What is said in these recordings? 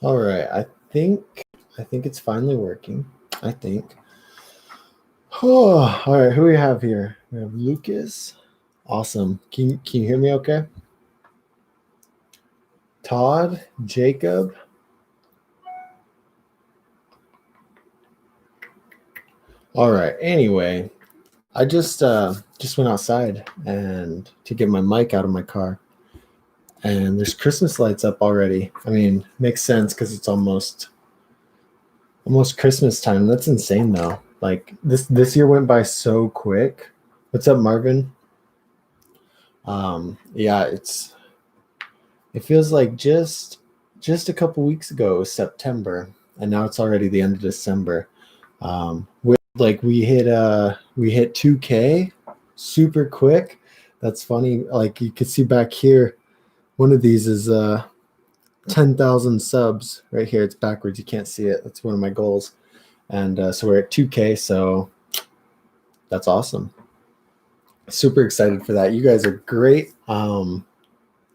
All right. I think it's finally working. I think. Oh, all right. Who we have here? We have Lucas. Awesome. Can you hear me okay? Todd, Jacob. All right. Anyway, I just went outside and to get my mic out of my car. And there's Christmas lights up already. I mean, makes sense because it's almost Christmas time. That's insane though. Like this year went by so quick. What's up, Marvin? Yeah, it feels like just a couple weeks ago it was September, and now it's already the end of December. We hit 2K super quick. That's funny. Like you could see back here, one of these is 10,000 subs right here. It's backwards. You can't see it. That's one of my goals. And so we're at 2K. So that's awesome. Super excited for that. You guys are great. I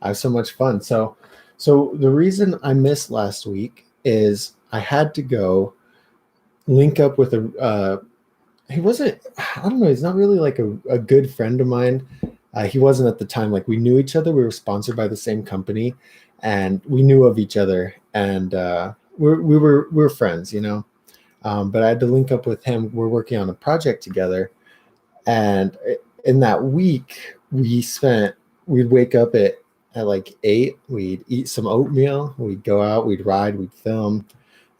have so much fun. So the reason I missed last week is I had to go link up with he wasn't, I don't know, he's not really like a good friend of mine. He wasn't at the time. Like we knew each other. We were sponsored by the same company, and we knew of each other, and we were friends, you know. But I had to link up with him. We're working on a project together, and in that week, we'd wake up at like 8. We'd eat some oatmeal. We'd go out. We'd ride. We'd film,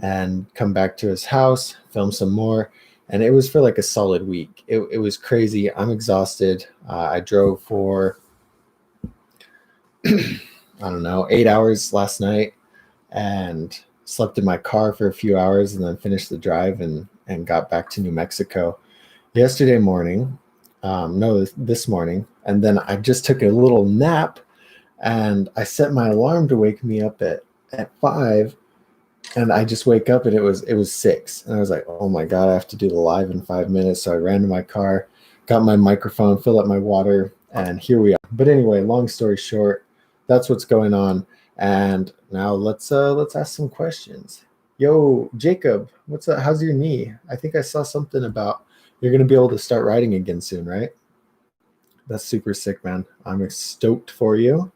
and come back to his house, film some more. And it was for like a solid week. It was crazy. I'm exhausted. I drove for I don't know 8 hours last night, and slept in my car for a few hours, and then finished the drive and got back to New Mexico yesterday morning. No, this morning, and then I just took a little nap, and I set my alarm to wake me up at 5, and I just wake up and it was 6, and I was like, oh my god, I have to do the live in 5 minutes. So I ran to my car, got my microphone, filled up my water, and here we are. But anyway, long story short, that's what's going on. And now let's ask some questions. Yo, Jacob, what's up? How's your knee? I think I saw something about you're gonna be able to start riding again soon, right? That's super sick, man. I'm stoked for you.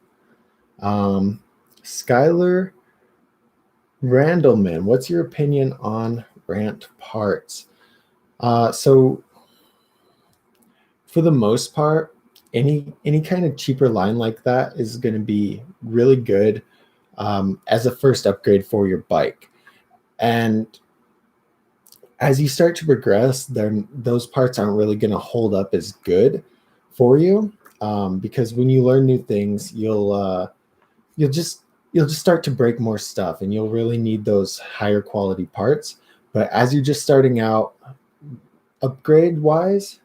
Skylar Randleman, what's your opinion on rant parts? So for the most part, any kind of cheaper line like that is going to be really good as a first upgrade for your bike. And as you start to progress, then those parts aren't really going to hold up as good for you, because when you learn new things, you'll just start to break more stuff, and you'll really need those higher quality parts. But as you're just starting out, upgrade wise,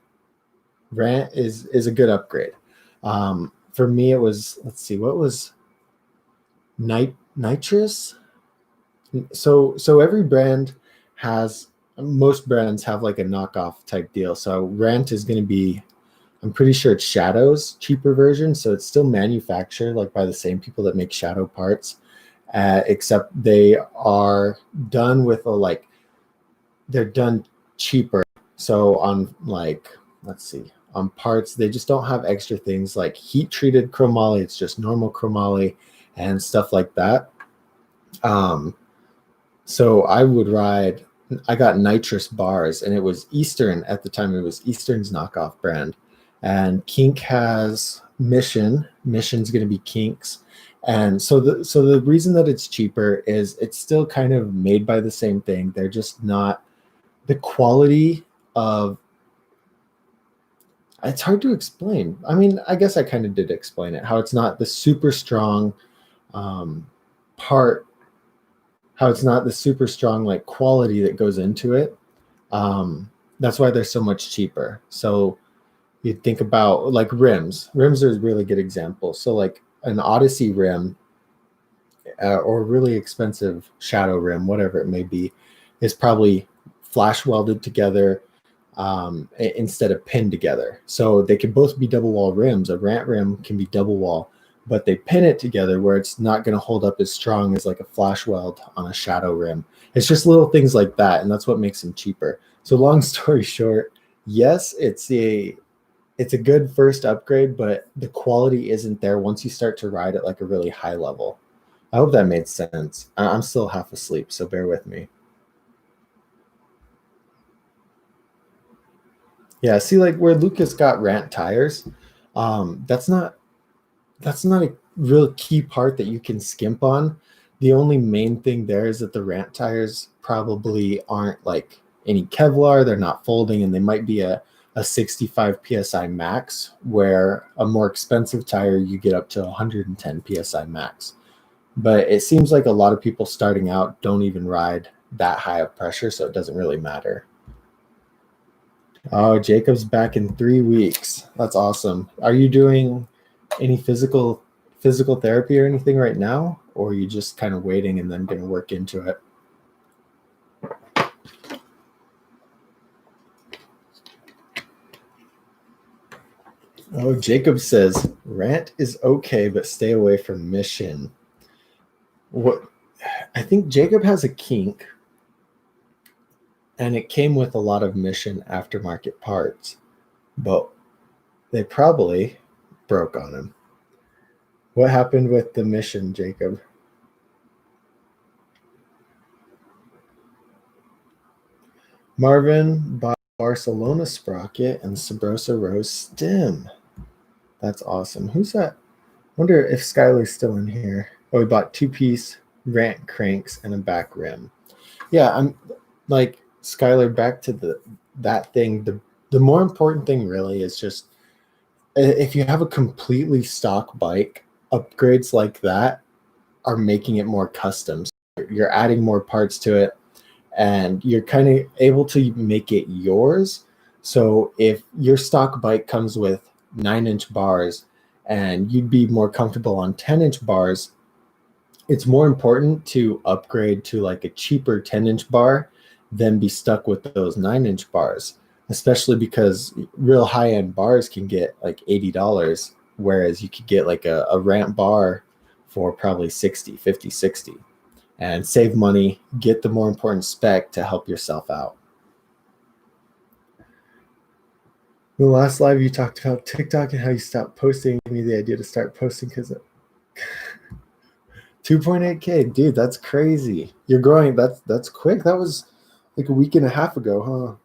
rant is a good upgrade. For me, it was, let's see, what was nitrous. So every brand has, most brands have like a knockoff type deal. So rant is going to be, I'm pretty sure it's Shadow's cheaper version. So it's still manufactured like by the same people that make Shadow parts, except they are done with they're done cheaper. So on like, let's see, on parts, they just don't have extra things like heat treated chromoly. It's just normal chromoly and stuff like that. So I got nitrous bars, and it was Eastern at the time. It was Eastern's knockoff brand. And Kink has Mission. Mission's going to be Kink's. And so the reason that it's cheaper is it's still kind of made by the same thing. They're just not the quality of, it's hard to explain. I mean, I guess I kind of did explain it, how it's not the super strong part, how it's not the super strong like quality that goes into it. That's why they're so much cheaper. So you think about like rims. Rims are a really good example. So like an Odyssey rim, or really expensive Shadow rim, whatever it may be, is probably flash welded together instead of pinned together. So they can both be double wall rims. A rant rim can be double wall, but they pin it together where it's not going to hold up as strong as like a flash weld on a shadow rim. It's just little things like that, and that's what makes them cheaper. So long story short, yes, it's a good first upgrade, but the quality isn't there once you start to ride at like a really high level. I hope that made sense. I'm still half asleep, so bear with me. Yeah, see, like where Lucas got Rant tires, that's not a real key part that you can skimp on. The only main thing there is that the Rant tires probably aren't like any Kevlar, they're not folding, and they might be a 65 psi max, where a more expensive tire you get up to 110 psi max. But it seems like a lot of people starting out don't even ride that high of pressure, so it doesn't really matter. Oh, Jacob's back in 3 weeks. That's awesome. Are you doing any physical therapy or anything right now, or are you just kind of waiting and then going to work into it? Oh, Jacob says Rant is okay, but stay away from Mission. What? I think Jacob has a kink, and it came with a lot of Mission aftermarket parts, but they probably broke on him. What happened with the Mission, Jacob? Marvin bought Barcelona sprocket and Sabrosa Rose stem. That's awesome. Who's that? Wonder if Skylar's still in here. Oh, we bought 2-piece Rant cranks and a back rim. Yeah, I'm like Skylar. Back to that thing. The more important thing really is just if you have a completely stock bike, upgrades like that are making it more custom. So you're adding more parts to it, and you're kind of able to make it yours. So if your stock bike comes with 9-inch bars and you'd be more comfortable on 10-inch bars, it's more important to upgrade to like a cheaper 10-inch bar than be stuck with those 9-inch bars, especially because real high-end bars can get like $80, whereas you could get like a ramp bar for probably 60, 50, 60, and save money, get the more important spec to help yourself out. The last live you talked about TikTok and how you stopped posting. Gave me the idea to start posting because 2.8K, dude, that's crazy. You're growing. That's quick. That was like a week and a half ago, huh?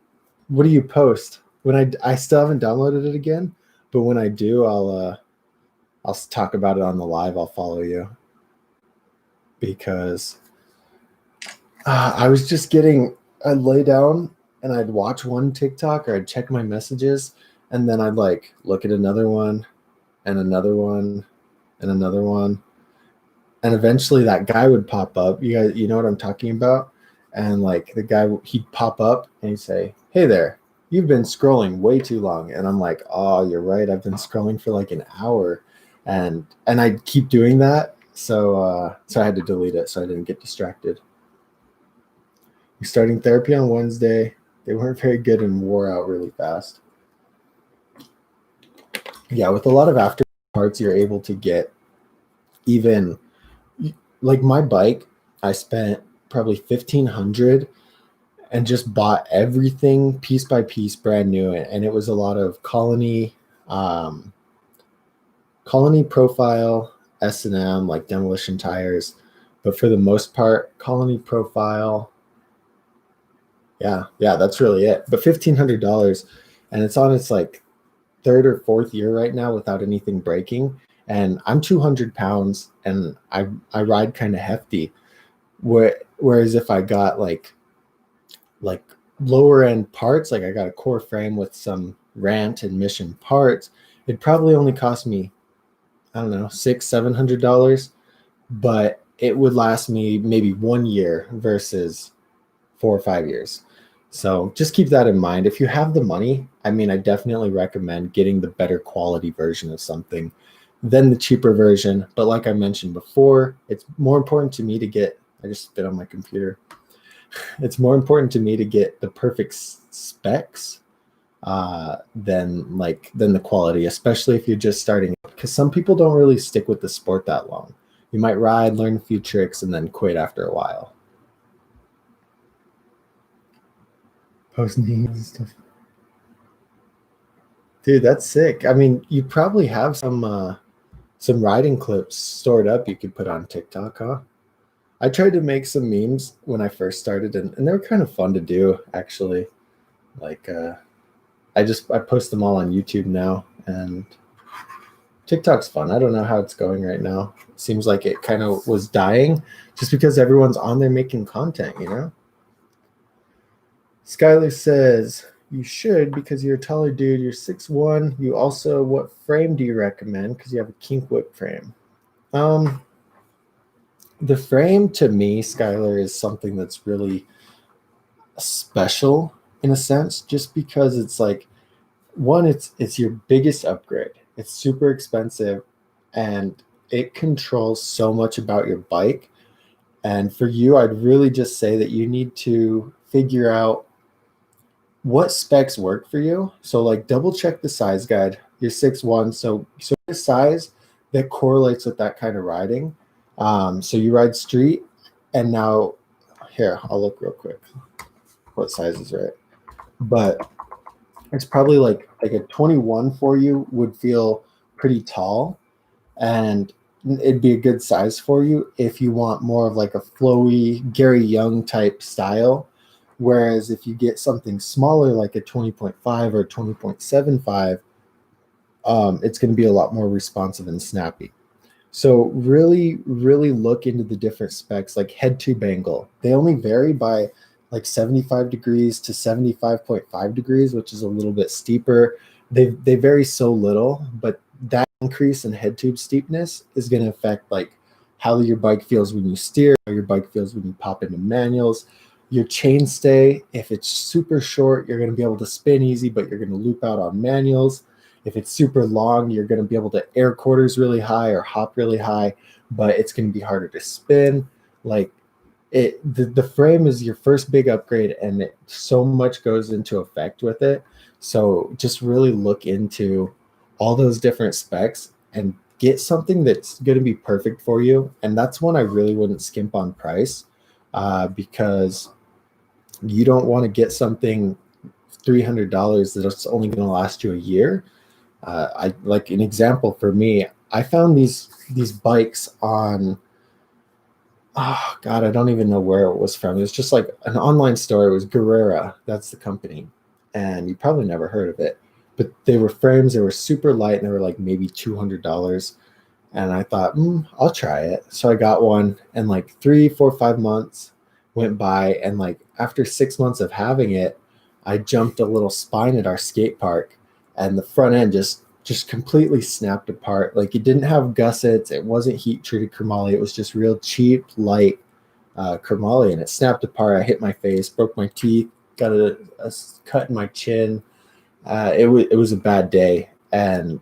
What do you post? When I still haven't downloaded it again, but when I do, I'll talk about it on the live. I'll follow you because I was just getting. I'd lay down and I'd watch one TikTok or I'd check my messages, and then I'd like look at another one and another one and another one. And eventually that guy would pop up. You guys, you know what I'm talking about? And like the guy, he'd pop up and he'd say, "Hey there, you've been scrolling way too long." And I'm like, "Oh, you're right. I've been scrolling for like an hour." And I'd keep doing that. So I had to delete it so I didn't get distracted. We're starting therapy on Wednesday. They weren't very good and wore out really fast. Yeah, with a lot of after parts, you're able to get even like my bike. I spent probably 1,500 and just bought everything piece by piece, brand new, and it was a lot of Colony Profile, S&M, like demolition tires, but for the most part, Colony Profile. Yeah, that's really it. But $1,500, and it's on its like third or fourth year right now without anything breaking. And I'm 200 pounds, and I ride kind of hefty. Whereas if I got like lower end parts, like I got a core frame with some Rant and Mission parts, it'd probably only cost me, I don't know, $600-700, but it would last me maybe 1 year versus 4 or 5 years. So just keep that in mind. If you have the money, I mean, I definitely recommend getting the better quality version of something than the cheaper version. But like I mentioned before, it's more important to me to get, I just spit on my computer. It's more important to me to get the perfect specs than the quality, especially if you're just starting. Because some people don't really stick with the sport that long. You might ride, learn a few tricks, and then quit after a while. Post names and stuff. Dude, that's sick. I mean, you probably have some riding clips stored up you could put on TikTok, huh? I tried to make some memes when I first started, and they were kind of fun to do, actually. Like, I post them all on YouTube now, and TikTok's fun. I don't know how it's going right now. It seems like it kind of was dying just because everyone's on there making content, you know? Skylar says, you should because you're a taller dude. You're 6'1". You also, what frame do you recommend? Because you have a kink whip frame. Um, the frame to me, Skylar, is something that's really special in a sense, just because it's like, one, it's your biggest upgrade. It's super expensive and it controls so much about your bike. And for you, I'd really just say that you need to figure out what specs work for you. So like double check the size guide. You're 6'1", so the size that correlates with that kind of riding. So you ride street, and now here I'll look real quick what size is right. But it's probably like a 21 for you would feel pretty tall, and it'd be a good size for you if you want more of like a flowy Gary Young type style. Whereas if you get something smaller like a 20.5 or 20.75, it's going to be a lot more responsive and snappy. So really, really look into the different specs, like head tube angle. They only vary by like 75 degrees to 75.5 degrees, which is a little bit steeper. They vary so little, but that increase in head tube steepness is going to affect like how your bike feels when you steer, how your bike feels when you pop into manuals. Your chainstay, if it's super short, you're going to be able to spin easy, but you're going to loop out on manuals. If it's super long, you're going to be able to air quarters really high or hop really high, but it's going to be harder to spin. Like the frame is your first big upgrade, and so much goes into effect with it. So just really look into all those different specs and get something that's going to be perfect for you. And that's one I really wouldn't skimp on price, because you don't want to get something $300 that's only going to last you a year. I like an example for me. I found these bikes on, oh god, I don't even know where it was from. It was just like an online store. It was Guerrera, that's the company, and you probably never heard of it. But they were frames. They were super light, and they were like maybe $200. And I thought, I'll try it. So I got one, and like 3, 4, 5 months went by, and like after 6 months of having it, I jumped a little spine at our skate park, and the front end just completely snapped apart. Like it didn't have gussets, it wasn't heat treated chromoly, it was just real cheap, light chromoly, and it snapped apart. I hit my face, broke my teeth, got a cut in my chin. It was a bad day, and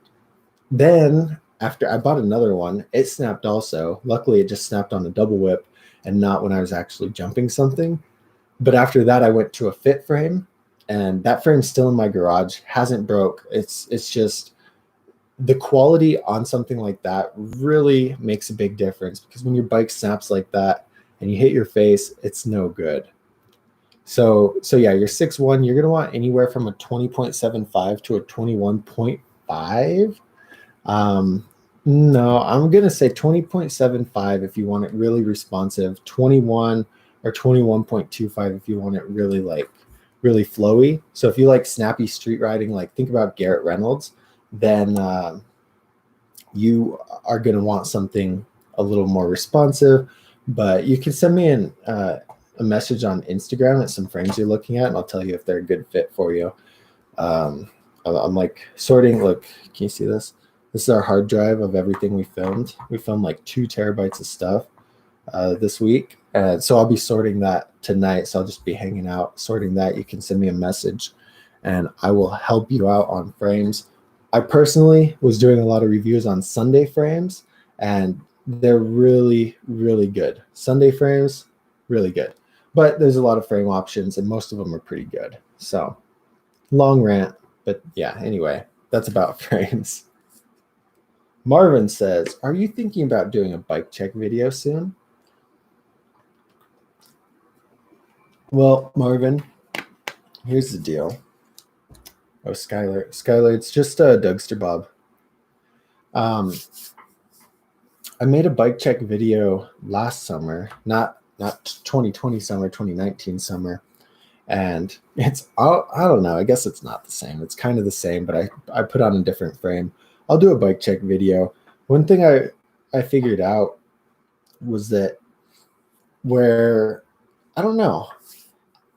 then after I bought another one, it snapped also. Luckily, it just snapped on a double whip and not when I was actually jumping something. But after that, I went to a fit frame, and that frame's still in my garage, hasn't broke. It's just the quality on something like that really makes a big difference, because when your bike snaps like that and you hit your face, it's no good. So yeah, you're 6'1", you're gonna want anywhere from a 20.75 to a 21.5. No, I'm gonna say 20.75 if you want it really responsive, 21 or 21.25 if you want it really like really flowy. So if you like snappy street riding, like think about Garrett Reynolds, then you are gonna want something a little more responsive. But you can send me a message on Instagram at some frames you're looking at, and I'll tell you if they're a good fit for you. I'm like sorting. Look, can you see this? This is our hard drive of everything we filmed. We filmed like 2 terabytes of stuff this week. And so I'll be sorting that tonight. So I'll just be hanging out, sorting that. You can send me a message and I will help you out on frames. I personally was doing a lot of reviews on Sunday frames, and they're really, really good. Sunday frames, really good. But there's a lot of frame options, and most of them are pretty good. So long rant. But yeah, anyway, that's about frames. Marvin says, are you thinking about doing a bike check video soon? Well, Marvin, here's the deal. Oh, Skylar, it's just Dougster Bob. I made a bike check video last summer, not 2020 summer, 2019 summer. And it's, I don't know, I guess it's not the same. It's kind of the same, but I put on a different frame. I'll do a bike check video. One thing I figured out was that where, I don't know,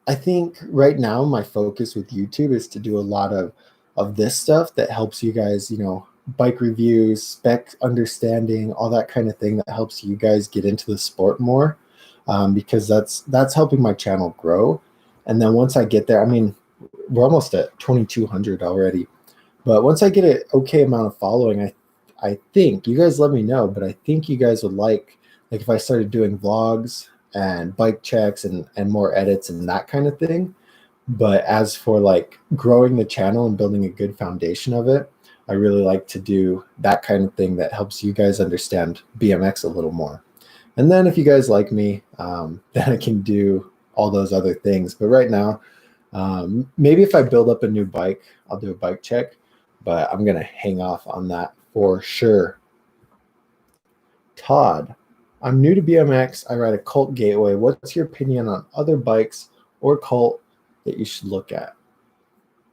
I think right now my focus with YouTube is to do a lot of this stuff that helps you guys, bike reviews, spec understanding, all that kind of thing that helps you guys get into the sport more, because that's helping my channel grow. And then once I get there, I mean, we're almost at 2,200 already, but once I get an okay amount of following, I think you guys let me know, but I think you guys would like if I started doing vlogs and bike checks and more edits and that kind of thing. But as for like growing the channel and building a good foundation of it, I really like to do that kind of thing that helps you guys understand BMX a little more. And then if you guys like me, then I can do all those other things. But right now, maybe if I build up a new bike, I'll do a bike check, but I'm going to hang off on that for sure. Todd, I'm new to BMX. I ride a Cult Gateway. What's your opinion on other bikes or Cult that you should look at?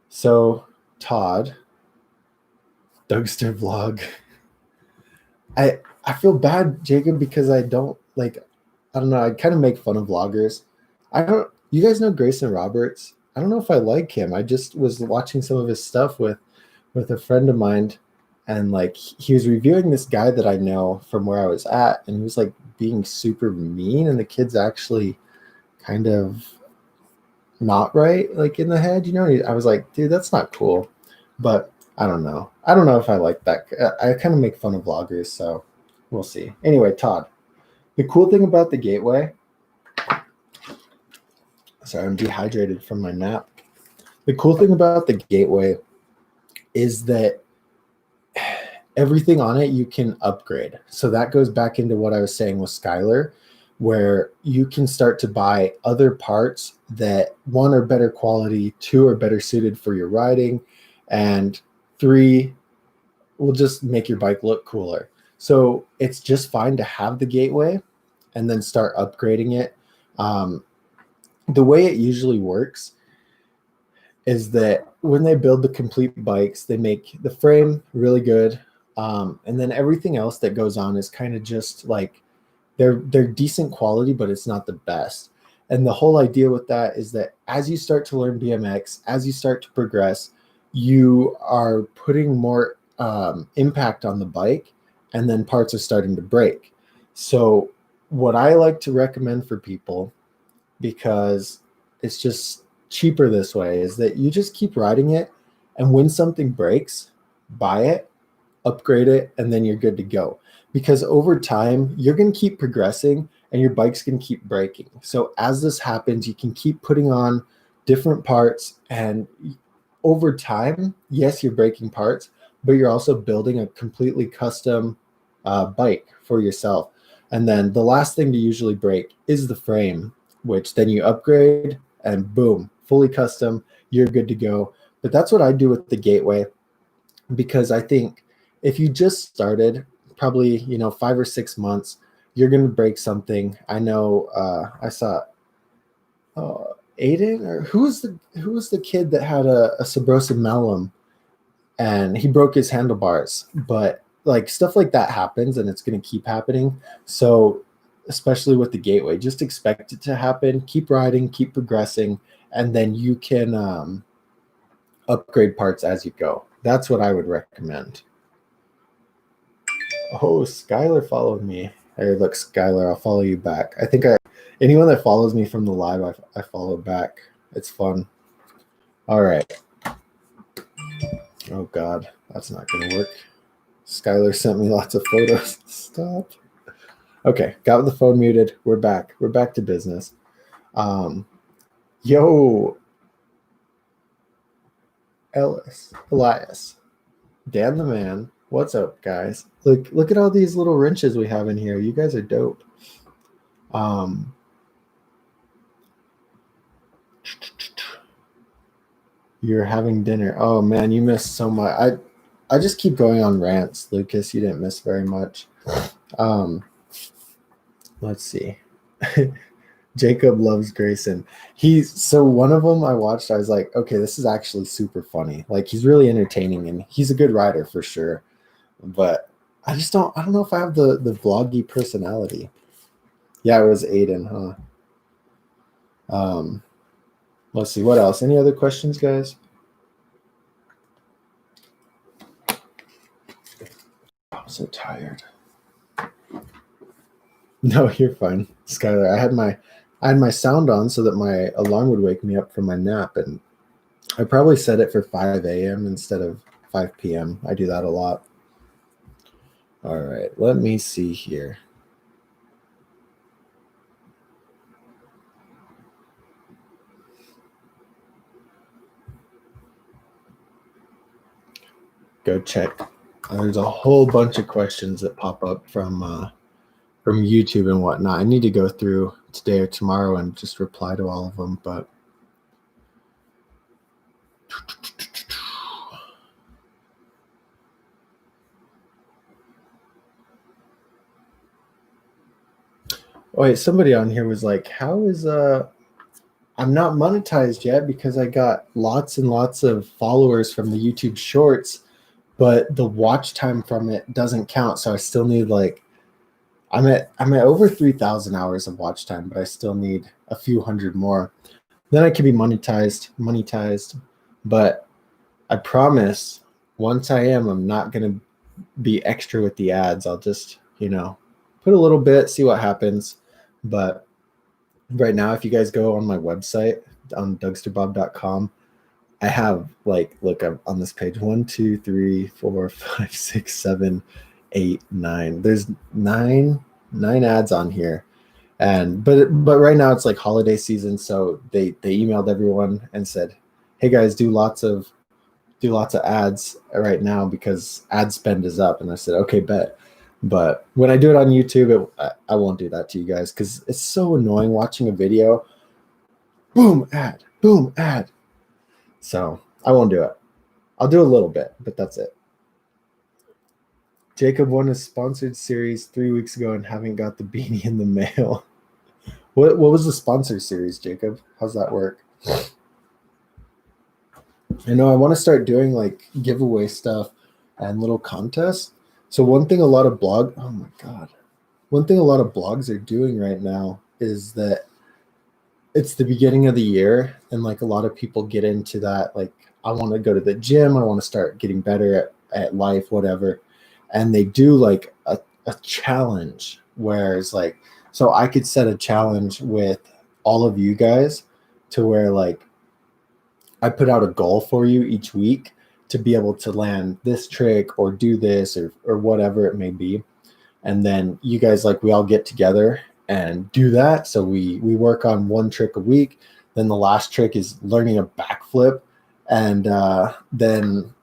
So, Todd, Dougster vlog. I feel bad, Jacob, because I don't know, I kind of make fun of vloggers. You guys know Grayson Roberts? I don't know if I like him. I just was watching some of his stuff with a friend of mine, and like he was reviewing this guy that I know from where I was at, and he was like being super mean, and the kid's actually kind of not right, like in the head, I was like, dude, that's not cool. But I don't know if I like that. I kind of make fun of vloggers, so we'll see. Anyway, Todd, the cool thing about the Gateway, sorry, I'm dehydrated from my nap. The cool thing about the Gateway is that everything on it you can upgrade. So that goes back into what I was saying with Skylar, where you can start to buy other parts that, one, are better quality, two, are better suited for your riding, and three, will just make your bike look cooler. So it's just fine to have the Gateway and then start upgrading it. The way it usually works is that when they build the complete bikes, they make the frame really good, and then everything else that goes on is kind of just like they're decent quality, but it's not the best. And the whole idea with that is that as you start to learn BMX, as you start to progress, you are putting more impact on the bike, and then parts are starting to break. So what I like to recommend for people, because it's just cheaper this way, is that you just keep riding it, and when something breaks, buy it, upgrade it, and then you're good to go. Because over time, you're going to keep progressing and your bike's going to keep breaking. So as this happens, you can keep putting on different parts, and over time, yes, you're breaking parts, but you're also building a completely custom bike for yourself. And then the last thing to usually break is the frame, which then you upgrade and boom, fully custom, you're good to go. But that's what I do with the Gateway, because I think if you just started, probably 5 or 6 months, you're going to break something. I know I saw Aiden, or who was the kid that had a subrosive malum and he broke his handlebars. But like stuff like that happens, and it's going to keep happening. So especially with the Gateway, just expect it to happen. Keep riding, keep progressing, and then you can upgrade parts as you go. That's what I would recommend. Oh, Skylar followed me. Hey, look, Skylar, I'll follow you back. I think anyone that follows me from the live, I follow back. It's fun. All right. Oh God, that's not gonna work. Skylar sent me lots of photos. Stop. Okay, got the phone muted. We're back. We're back to business. Yo, Elias. Dan the man. What's up, guys? Look at all these little wrenches we have in here. You guys are dope. You're having dinner. Oh man, you missed so much. I just keep going on rants, Lucas. You didn't miss very much. Let's see. Jacob loves Grayson. So one of them I watched, I was like, okay, this is actually super funny. Like he's really entertaining and he's a good rider for sure. But I don't know if I have the vloggy personality. Yeah, it was Aiden, huh? Let's see, what else? Any other questions, guys? I'm so tired. No, you're fine, Skylar. I had my sound on so that my alarm would wake me up from my nap, and I probably set it for 5 a.m. instead of 5 p.m. I do that a lot. All right, let me see here. Go check. There's a whole bunch of questions that pop up from YouTube and whatnot. I need to go through today or tomorrow and just reply to all of them, but oh wait, somebody on here was like, how is I'm not monetized yet because I got lots and lots of followers from the YouTube shorts, but the watch time from it doesn't count. So I still need like I'm at over 3,000 hours of watch time, but I still need a few hundred more. Then I can be monetized. But I promise once I am, I'm not gonna be extra with the ads. I'll just, put a little bit, see what happens. But right now, if you guys go on my website on dougsterbob.com, I have look, I'm on this page 1, 2, 3, 4, 5, 6, 7, 8, 9. There's nine ads on here. And but right now it's like holiday season, so they emailed everyone and said, hey guys, do lots of ads right now because ad spend is up. And I said, okay, bet. But when I do it on YouTube, I won't do that to you guys because it's so annoying watching a video. Boom, ad. Boom, ad. So I won't do it. I'll do a little bit, but that's it. Jacob won a sponsored series 3 weeks ago and haven't got the beanie in the mail. What was the sponsored series, Jacob? How's that work? I know I want to start doing like giveaway stuff and little contests. So one thing a lot of blogs are doing right now is that it's the beginning of the year and like a lot of people get into that, like I want to go to the gym, I want to start getting better at life, whatever. And they do like a challenge where it's like, so I could set a challenge with all of you guys to where like I put out a goal for you each week to be able to land this trick or do this or whatever it may be. And then you guys, like, we all get together and do that. So we work on one trick a week. Then the last trick is learning a backflip. And then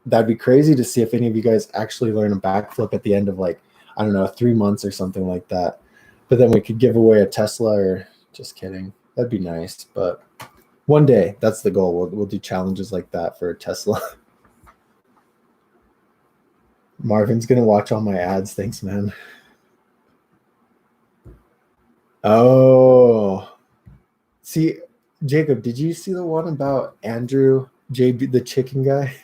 that'd be crazy to see if any of you guys actually learn a backflip at the end of like, I don't know, 3 months or something like that. But then we could give away a Tesla or just kidding. That'd be nice. But one day, that's the goal. We'll do challenges like that for a Tesla. Marvin's going to watch all my ads. Thanks, man. Oh. See, Jacob, did you see the one about Andrew JB, the chicken guy?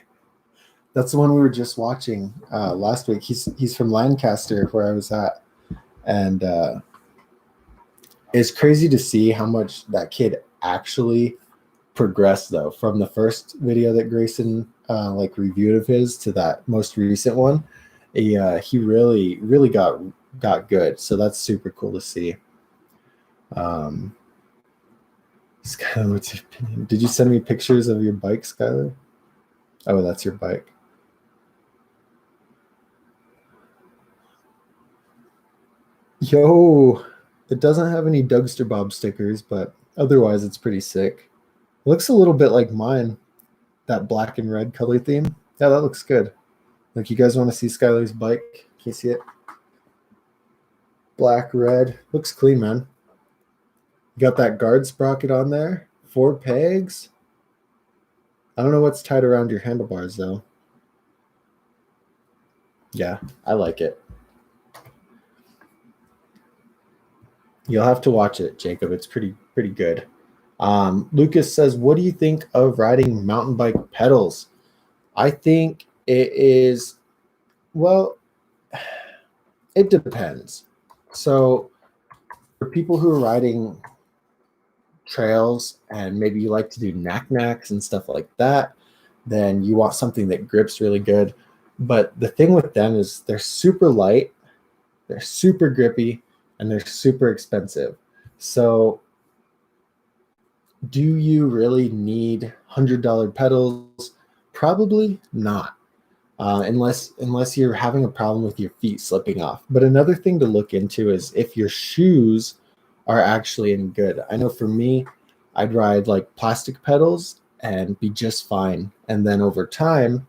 That's the one we were just watching last week. He's from Lancaster, where I was at. And it's crazy to see how much that kid actually progressed, though, from the first video that Grayson like reviewed of his to that most recent one. He really got good. So that's super cool to see. Skylar, what's your opinion? Did you send me pictures of your bike, Skylar? Oh, that's your bike. Yo, it doesn't have any Dougster Bob stickers, but otherwise it's pretty sick. It looks a little bit like mine. that black and red color theme. Yeah, that looks good. Like, you guys want to see Skylar's bike? Can you see it? Black, red. Looks clean, man. You got that guard sprocket on there. 4 pegs. I don't know what's tied around your handlebars, though. Yeah, I like it. You'll have to watch it, Jacob. It's pretty good. Lucas says, what do you think of riding mountain bike pedals? I think it is, well, it depends. So for people who are riding trails and maybe you like to do knack-knacks and stuff like that, then you want something that grips really good. But the thing with them is they're super light, they're super grippy, and they're super expensive. So do you really need $100 pedals? Probably not, unless you're having a problem with your feet slipping off. But another thing to look into is if your shoes are actually in good. I know for me, I'd ride like plastic pedals and be just fine. And then over time,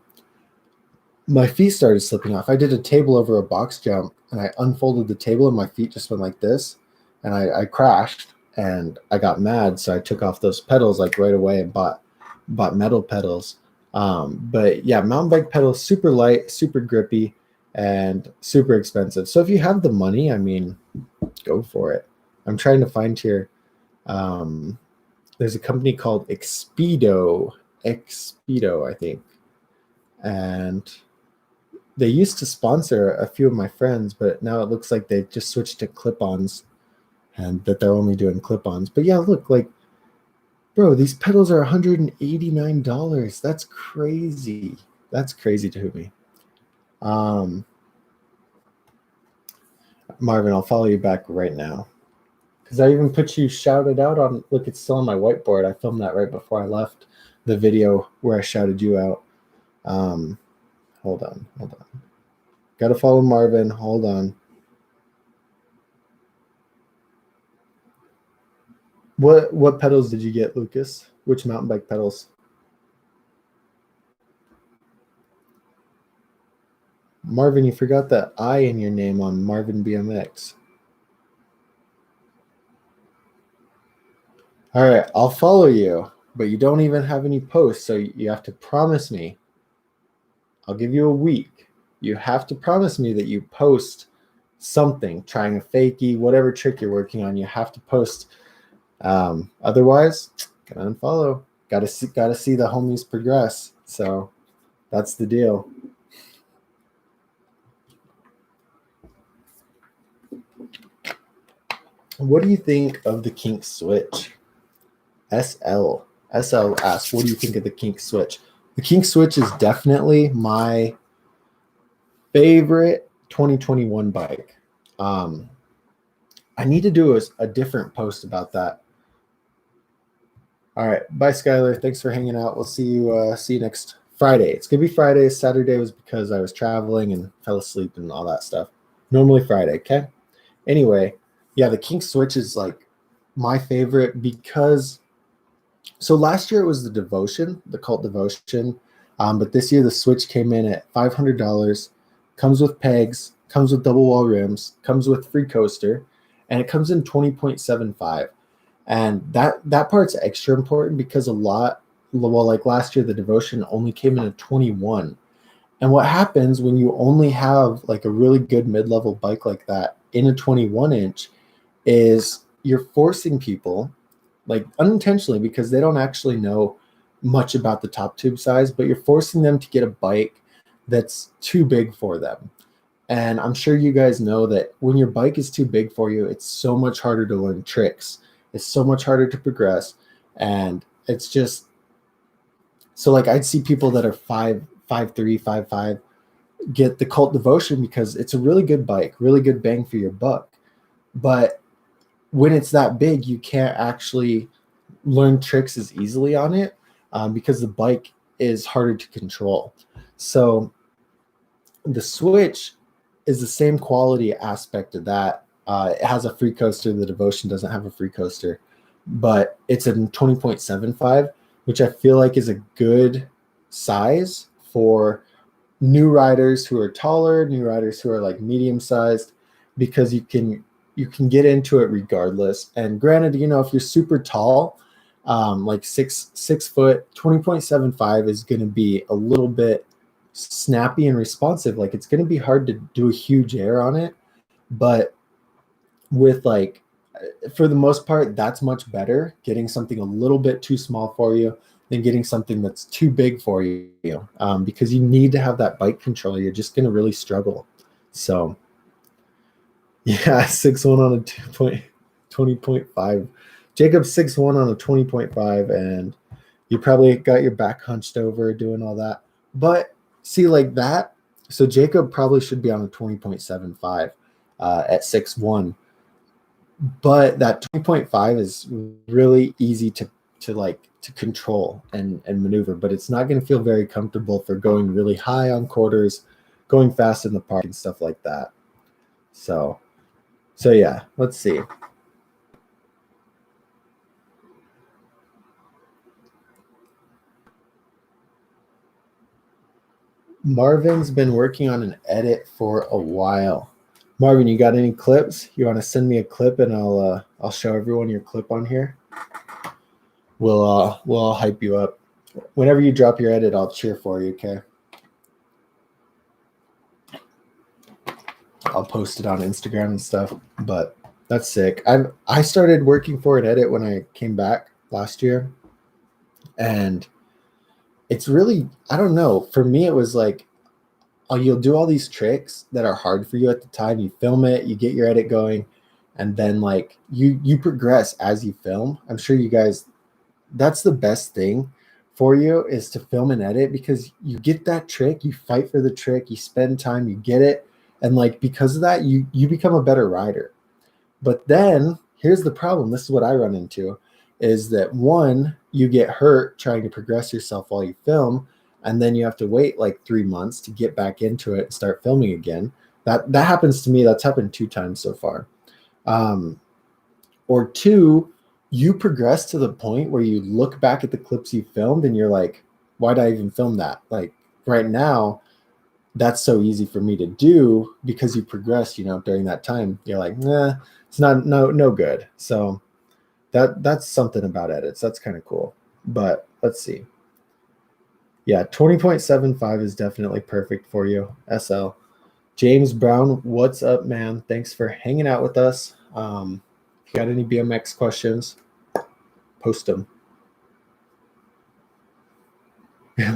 my feet started slipping off. I did a table over a box jump and I unfolded the table and my feet just went like this. And I crashed and I got mad. So I took off those pedals like right away and bought metal pedals. But yeah, mountain bike pedals, super light, super grippy, and super expensive. So if you have the money, I mean, go for it. I'm trying to find here. There's a company called Expedo, I think. And they used to sponsor a few of my friends, but now it looks like they just switched to clip-ons and that they're only doing clip-ons. But yeah, look, like, bro, these pedals are $189. That's crazy. That's crazy to me. Marvin, I'll follow you back right now. Because I even put you shouted out on, look, it's still on my whiteboard. I filmed that right before I left the video where I shouted you out. Hold on. Got to follow Marvin. Hold on. What pedals did you get, Lucas? Which mountain bike pedals? Marvin, you forgot that I in your name on Marvin BMX. All right, I'll follow you, but you don't even have any posts, so you have to promise me. I'll give you a week. You have to promise me that you post something, trying a fakie, whatever trick you're working on. You have to post. Otherwise, gotta unfollow. Gotta see the homies progress. So that's the deal. What do you think of the kink switch? SL asks, what do you think of the kink switch? The kink switch is definitely my favorite 2021 bike. I need to do a different post about that. All right, bye, Skylar. Thanks for hanging out. We'll see you next Friday. It's gonna be Friday. Saturday was because I was traveling and fell asleep and all that stuff. Normally Friday, okay? Anyway, yeah, the kink switch is like my favorite because. So last year it was the Devotion, the Cult Devotion, but this year the Switch came in at $500. Comes with pegs, comes with double wall rims, comes with free coaster, and it comes in 20.75. And that part's extra important because like last year the Devotion only came in at 21. And what happens when you only have like a really good mid-level bike like that in a 21-inch is you're forcing people, like unintentionally, because they don't actually know much about the top tube size, but you're forcing them to get a bike that's too big for them. And I'm sure you guys know that when your bike is too big for you, it's so much harder to learn tricks. It's so much harder to progress. And it's just, so like I'd see people that are 5'3", 5'5", get the Cult Devotion because it's a really good bike, really good bang for your buck. But when it's that big, you can't actually learn tricks as easily on it because the bike is harder to control. So the Switch is the same quality aspect of that. It has a free coaster. The Devotion doesn't have a free coaster, but it's a 20.75, which I feel like is a good size for new riders who are taller, new riders who are like medium sized, because you can get into it regardless. And granted, if you're super tall, like 6 foot, 20.75 is going to be a little bit snappy and responsive. Like it's going to be hard to do a huge air on it, but with like for the most part, that's much better getting something a little bit too small for you than getting something that's too big for you, because you need to have that bike control. You're just going to really struggle. So yeah, 6'1" on a 20.5. Jacob 6'1" on a 20.5, and you probably got your back hunched over doing all that. But see, like that, so Jacob probably should be on a 20.75 at 6'1". But that 20.5 is really easy to control and maneuver, but it's not going to feel very comfortable for going really high on quarters, going fast in the park and stuff like that. So yeah, let's see. Marvin's been working on an edit for a while. Marvin, you got any clips? You want to send me a clip and I'll show everyone your clip on here. We'll hype you up. Whenever you drop your edit, I'll cheer for you, okay? I'll post it on Instagram and stuff, but that's sick. I started working for an edit when I came back last year, and it's really, I don't know, for me it was like, you'll do all these tricks that are hard for you at the time. You film it, you get your edit going, and then like you progress as you film. I'm sure you guys, that's the best thing for you, is to film and edit, because you get that trick, you fight for the trick, you spend time, you get it, and like because of that, you become a better rider. But then here's the problem. This is what I run into, is that one, you get hurt trying to progress yourself while you film, and then you have to wait like 3 months to get back into it and start filming again. That happens to me. That's happened 2 times so far. Or two, you progress to the point where you look back at the clips you filmed and you're like, why did I even film that? Like right now, that's so easy for me to do because you progressed, during that time. You're like, nah, it's no good. So that's something about edits. That's kind of cool. But let's see. Yeah, 20.75 is definitely perfect for you, SL. James Brown, what's up, man? Thanks for hanging out with us. If you got any BMX questions, post them.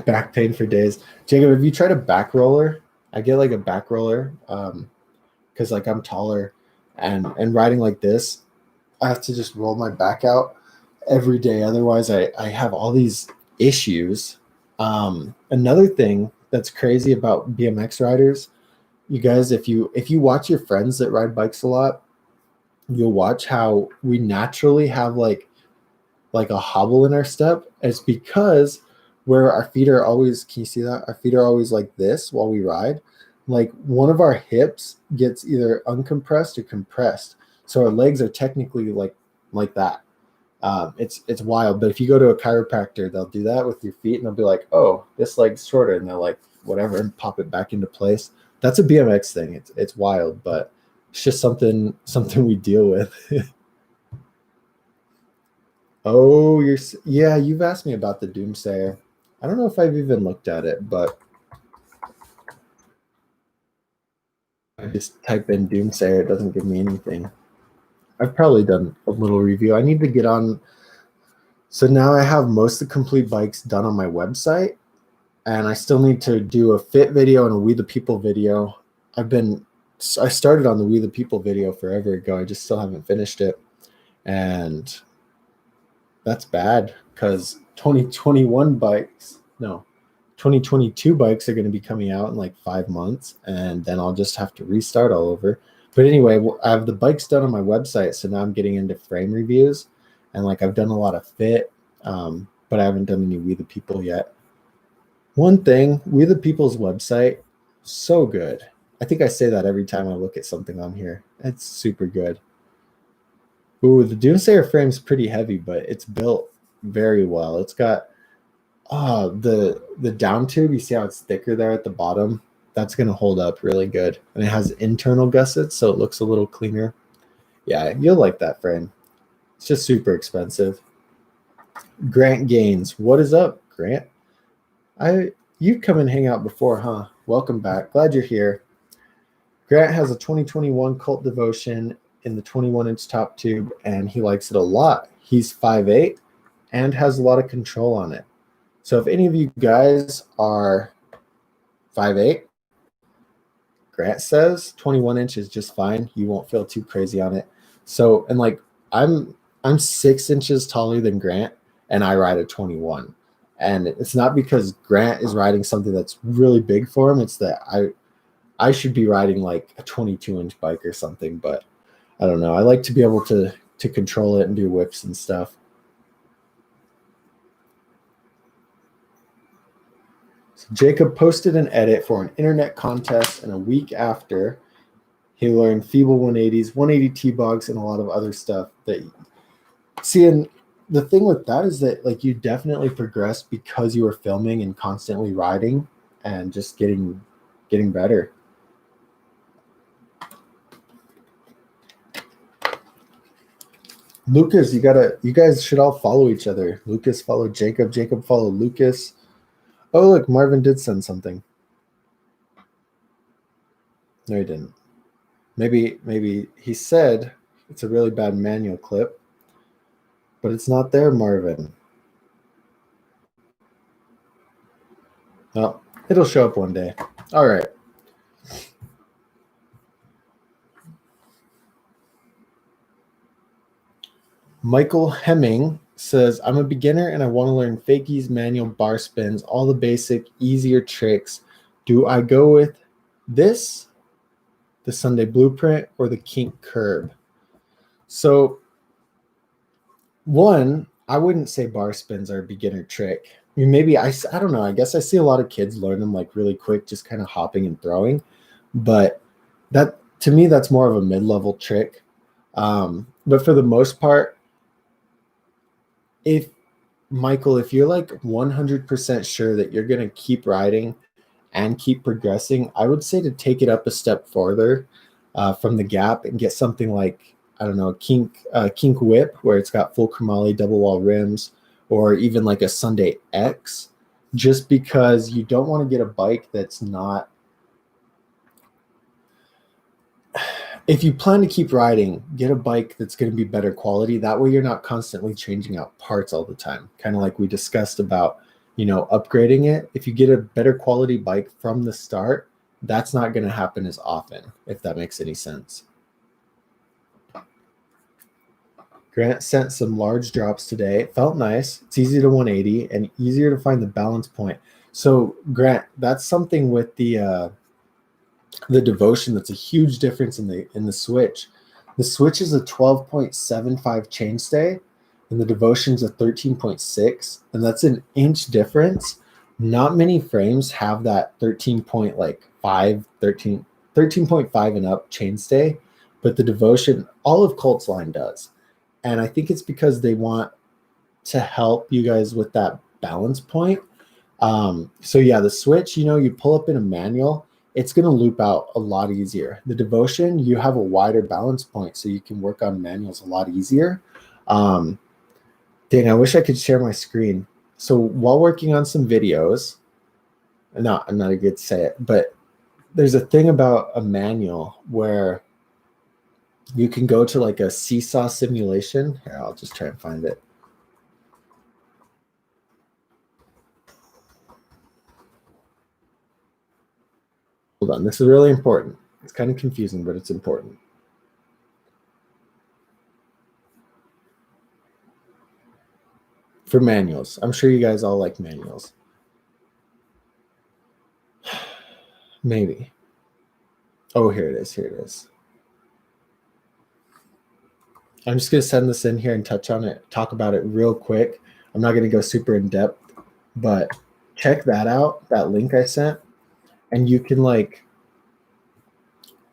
Back pain for days. Jacob, have you tried a back roller? I get like a back roller because like I'm taller, and riding like this, I have to just roll my back out every day. Otherwise, I have all these issues. Another thing that's crazy about BMX riders, you guys, if you watch your friends that ride bikes a lot, you'll watch how we naturally have like a hobble in our step. It's because where our feet are always, can you see that? Our feet are always like this while we ride. Like one of our hips gets either uncompressed or compressed. So our legs are technically like that. It's wild. But if you go to a chiropractor, they'll do that with your feet and they'll be like, oh, this leg's shorter. And they're like, whatever, and pop it back into place. That's a BMX thing. It's wild, but it's just something we deal with. Oh, yeah, you've asked me about the Doomsayer. I don't know if I've even looked at it, but I just type in Doomsayer. It doesn't give me anything. I've probably done a little review. I need to get on. So now I have most of the complete bikes done on my website, and I still need to do a fit video and a We the People video. I started on the We the People video forever ago. I just still haven't finished it. And that's bad because 2022 bikes are going to be coming out in like 5 months, and then I'll just have to restart all over. But anyway, I have the bikes done on my website, so now I'm getting into frame reviews, and like I've done a lot of fit, but I haven't done any We the People yet. One thing, We the People's website, so good. I think I say that every time I look at something on here. It's super good. Ooh, the Doomsayer frame's pretty heavy, but it's built very well. It's got The down tube, you see how it's thicker there at the bottom? That's going to hold up really good. And it has internal gussets, so it looks a little cleaner. Yeah, you'll like that frame. It's just super expensive. Grant Gaines. What is up, Grant? You've come and hang out before, huh? Welcome back. Glad you're here. Grant has a 2021 Cult Devotion in the 21-inch top tube, and he likes it a lot. He's 5'8" and has a lot of control on it. So if any of you guys are 5'8", Grant says 21-inch is just fine. You won't feel too crazy on it. So, and like I'm 6 inches taller than Grant, and I ride a 21. And it's not because Grant is riding something that's really big for him. It's that I should be riding like a 22-inch bike or something, but I don't know. I like to be able to control it and do whips and stuff. So Jacob posted an edit for an internet contest, and a week after, he learned feeble 180s, 180 T-bogs, and a lot of other stuff. That see, and the thing with that is that like you definitely progressed because you were filming and constantly riding and just getting better. Lucas, you guys should all follow each other. Lucas followed Jacob, Jacob followed Lucas. Oh, look, Marvin did send something. No, he didn't. Maybe he said it's a really bad manual clip, but it's not there, Marvin. Well, it'll show up one day. All right. Michael Hemming says, I'm a beginner and I want to learn fakies, manual bar spins, all the basic, easier tricks. Do I go with this, the Sunday Blueprint, or the Kink Curb? So, one, I wouldn't say bar spins are a beginner trick. I mean, maybe I don't know. I guess I see a lot of kids learn them like really quick, just kind of hopping and throwing. But that to me, that's more of a mid-level trick. But for the most part, if you're like 100% sure that you're going to keep riding and keep progressing, I would say to take it up a step further from the gap and get something like, I don't know, Kink Whip, where it's got full chromoly double wall rims, or even like a Sunday X, just because you don't want to get a bike that's not. If you plan to keep riding, get a bike that's going to be better quality. That way you're not constantly changing out parts all the time. Kind of like we discussed about, upgrading it. If you get a better quality bike from the start, that's not going to happen as often, if that makes any sense. Grant sent some large drops today. It felt nice. It's easy to 180 and easier to find the balance point. So Grant, that's something with the Devotion that's a huge difference in the Switch. The Switch is a 12.75 chainstay, and the Devotion's a 13.6, and that's an inch difference. Not many frames have that 13.5 and up chainstay, but the Devotion, all of Colt's line does. And I think it's because they want to help you guys with that balance point. So yeah, the Switch, you pull up in a manual, it's going to loop out a lot easier. The Devotion, you have a wider balance point, so you can work on manuals a lot easier. Dang, I wish I could share my screen. So while working on some videos, no, I'm not a good to say it, but there's a thing about a manual where you can go to like a seesaw simulation. Here, I'll just try and find it. Hold on, this is really important. It's kind of confusing, but it's important. For manuals, I'm sure you guys all like manuals. Maybe. Oh, here it is. Here it is. I'm just going to send this in here and touch on it, talk about it real quick. I'm not going to go super in depth, but check that out, that link I sent, and you can like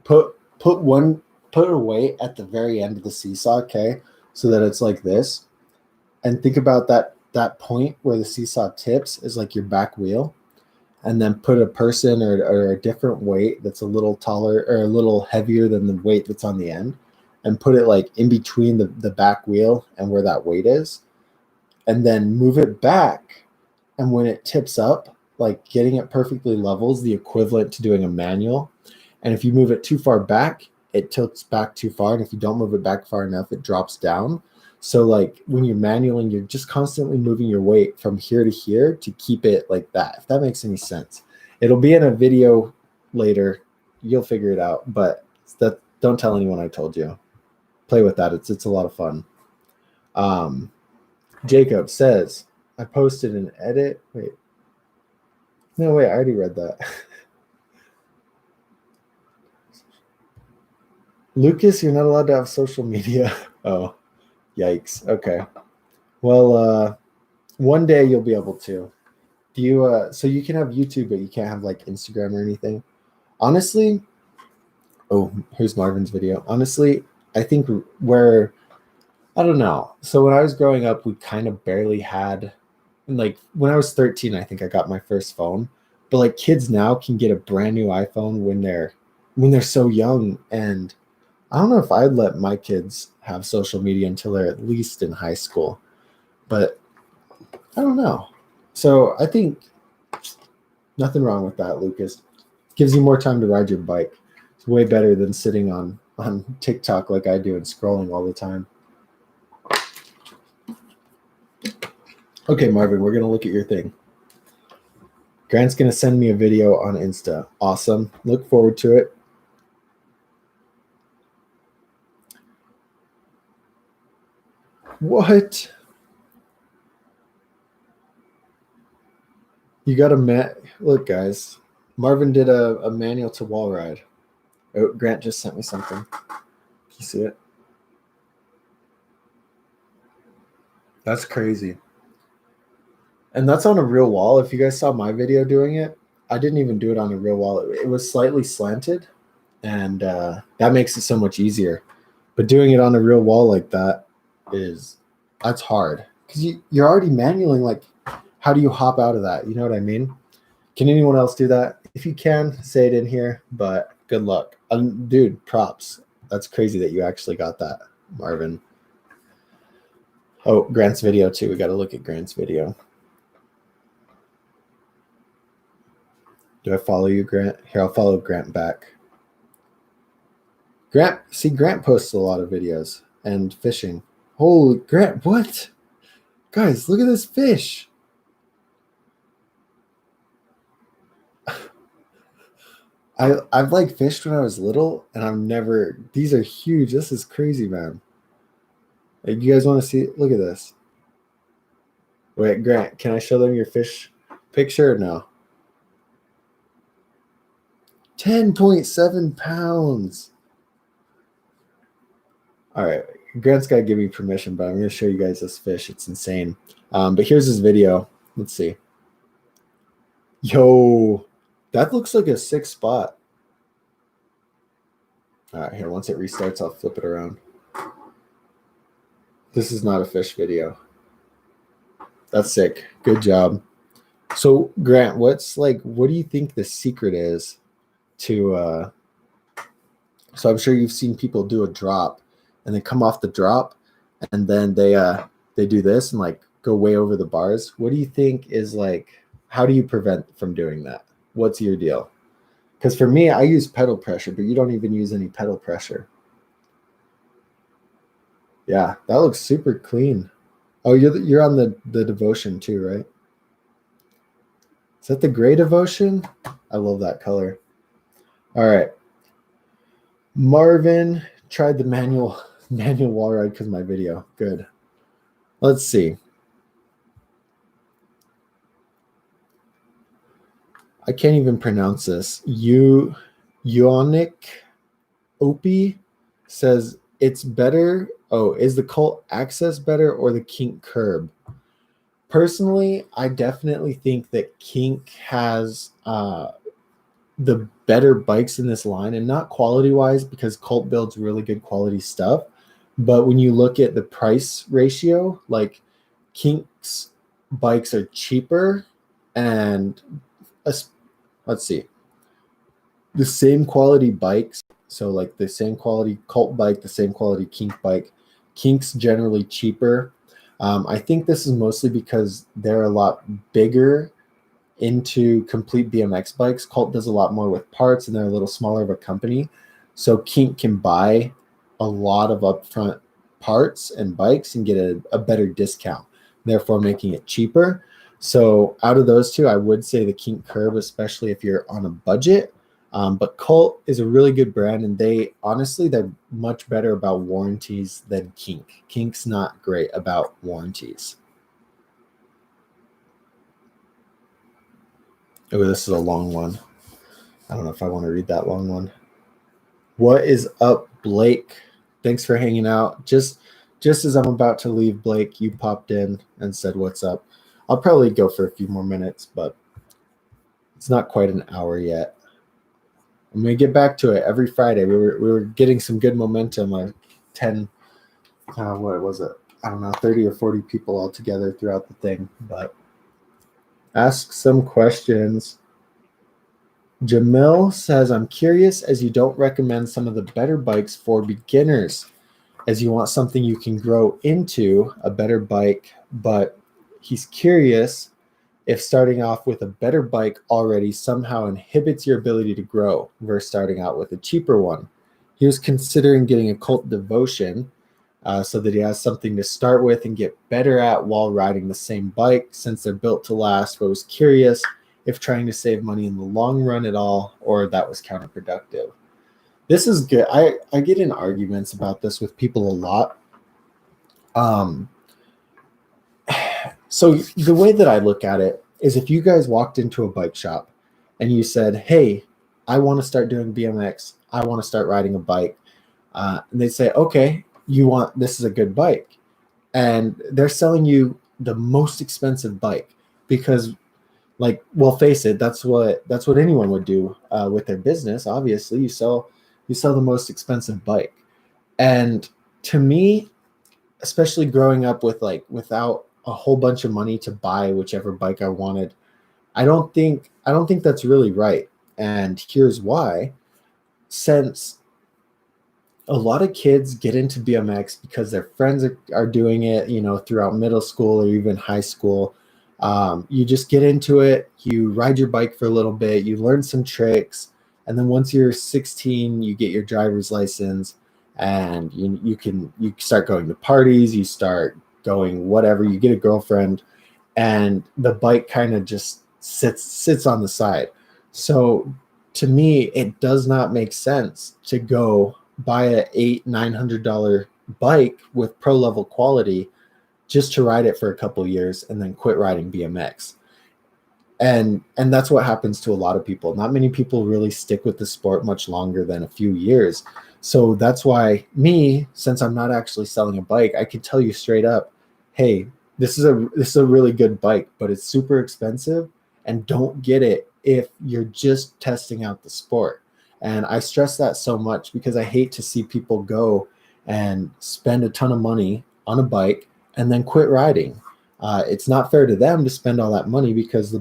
put a weight at the very end of the seesaw, okay, so that it's like this, and think about that that point where the seesaw tips is like your back wheel, and then put a person or a different weight that's a little taller or a little heavier than the weight that's on the end, and put it like in between the back wheel and where that weight is, and then move it back. And when it tips up, like getting it perfectly level is the equivalent to doing a manual. And if you move it too far back, it tilts back too far. And if you don't move it back far enough, it drops down. So like when you're manualing, you're just constantly moving your weight from here to here to keep it like that, if that makes any sense. It'll be in a video later. You'll figure it out. But that, don't tell anyone I told you. Play with that. It's a lot of fun. Jacob says, I posted an edit. Wait. No, wait, I already read that. Lucas, you're not allowed to have social media. Oh, yikes. Okay. Well, one day you'll be able to. Do you so you can have YouTube, but you can't have like Instagram or anything? Honestly, oh, here's Marvin's video. Honestly, I think I don't know. So when I was growing up, we kind of barely had, like when I was 13, I think I got my first phone. But like kids now can get a brand new iPhone when they're so young. And I don't know if I'd let my kids have social media until they're at least in high school. But I don't know. So I think nothing wrong with that, Lucas. Gives you more time to ride your bike. It's way better than sitting on TikTok like I do and scrolling all the time. Okay, Marvin, we're going to look at your thing. Grant's going to send me a video on Insta. Awesome. Look forward to it. What? You got a look, guys. Marvin did a manual to wall ride. Oh, Grant just sent me something. Can you see it? That's crazy. And that's on a real wall. If you guys saw my video doing it, I didn't even do it on a real wall. It was slightly slanted, and that makes it so much easier. But doing it on a real wall like that's hard. Because you're already manualing, like, how do you hop out of that? You know what I mean? Can anyone else do that? If you can, say it in here, but good luck. Dude, props. That's crazy that you actually got that, Marvin. Oh, Grant's video too. We got to look at Grant's video. Do I follow you, Grant? Here, I'll follow Grant back. Grant posts a lot of videos and fishing. Holy, Grant, what? Guys, look at this fish. I've like fished when I was little, and these are huge. This is crazy, man. Like, you guys want to see it? Look at this. Wait, Grant, can I show them your fish picture or no? 10.7 pounds. All right, Grant's got to give me permission, but I'm going to show you guys this fish. It's insane. But here's his video. Let's see. Yo, that looks like a 6 spot. All right, here, once it restarts, I'll flip it around. This is not a fish video. That's sick. Good job. So, Grant, what do you think the secret is to so I'm sure you've seen people do a drop and then come off the drop and then they do this and like go way over the bars. What do you think is like, how do you prevent from doing that? What's your deal? Because for me, I use pedal pressure, but you don't even use any pedal pressure. Yeah, that looks super clean. Oh, you're on the devotion too, right? Is that the gray devotion? I love that color. All right. Marvin tried the manual wall ride because of my video. Good. Let's see. I can't even pronounce this. Ionic Opie says it's better. Oh, is the Colt Access better or the Kink Curb? Personally, I definitely think that Kink has the better bikes in this line, and not quality-wise because Colt builds really good quality stuff. But when you look at the price ratio, like Kink's bikes are cheaper and let's see, the same quality bikes. So like the same quality cult bike, the same quality kink bike. Kink's generally cheaper. I think this is mostly because they're a lot bigger into complete BMX bikes. Cult does a lot more with parts and they're a little smaller of a company. So Kink can buy a lot of upfront parts and bikes and get a better discount, therefore making it cheaper. So out of those two, I would say the Kink Curb, especially if you're on a budget. But Cult is a really good brand, and they're much better about warranties than Kink. Kink's not great about warranties. Oh, this is a long one. I don't know if I want to read that long one. What is up, Blake? Thanks for hanging out. Just as I'm about to leave, Blake, you popped in and said what's up. I'll probably go for a few more minutes, but it's not quite an hour yet. I'm gonna get back to it every Friday. We were getting some good momentum. Like 10, what was it? I don't know, 30 or 40 people all together throughout the thing. But ask some questions. Jamil says, I'm curious as you don't recommend some of the better bikes for beginners, as you want something you can grow into a better bike, but he's curious if starting off with a better bike already somehow inhibits your ability to grow versus starting out with a cheaper one. He was considering getting a Cult Devotion so that he has something to start with and get better at while riding the same bike since they're built to last, but was curious if trying to save money in the long run at all, or that was counterproductive. This is good. I get in arguments about this with people a lot. So the way that I look at it is if you guys walked into a bike shop and you said, hey, I want to start doing BMX. I want to start riding a bike. And they say, okay, this is a good bike. And they're selling you the most expensive bike because like, well, face it, that's what anyone would do with their business. Obviously, you sell the most expensive bike. And to me, especially growing up without a whole bunch of money to buy whichever bike I wanted, I don't think that's really right. And here's why. Since a lot of kids get into BMX because their friends are doing it, throughout middle school or even high school. You just get into it, you ride your bike for a little bit, you learn some tricks, and then once you're 16, you get your driver's license, and you start going to parties, you start going whatever, you get a girlfriend, and the bike kind of just sits on the side. So to me, it does not make sense to go buy a $800-900 bike with pro level quality just to ride it for a couple years and then quit riding BMX. And that's what happens to a lot of people. Not many people really stick with the sport much longer than a few years. So that's why since I'm not actually selling a bike, I can tell you straight up, hey, this is a really good bike, but it's super expensive, and don't get it if you're just testing out the sport. And I stress that so much because I hate to see people go and spend a ton of money on a bike and then quit riding. It's not fair to them to spend all that money because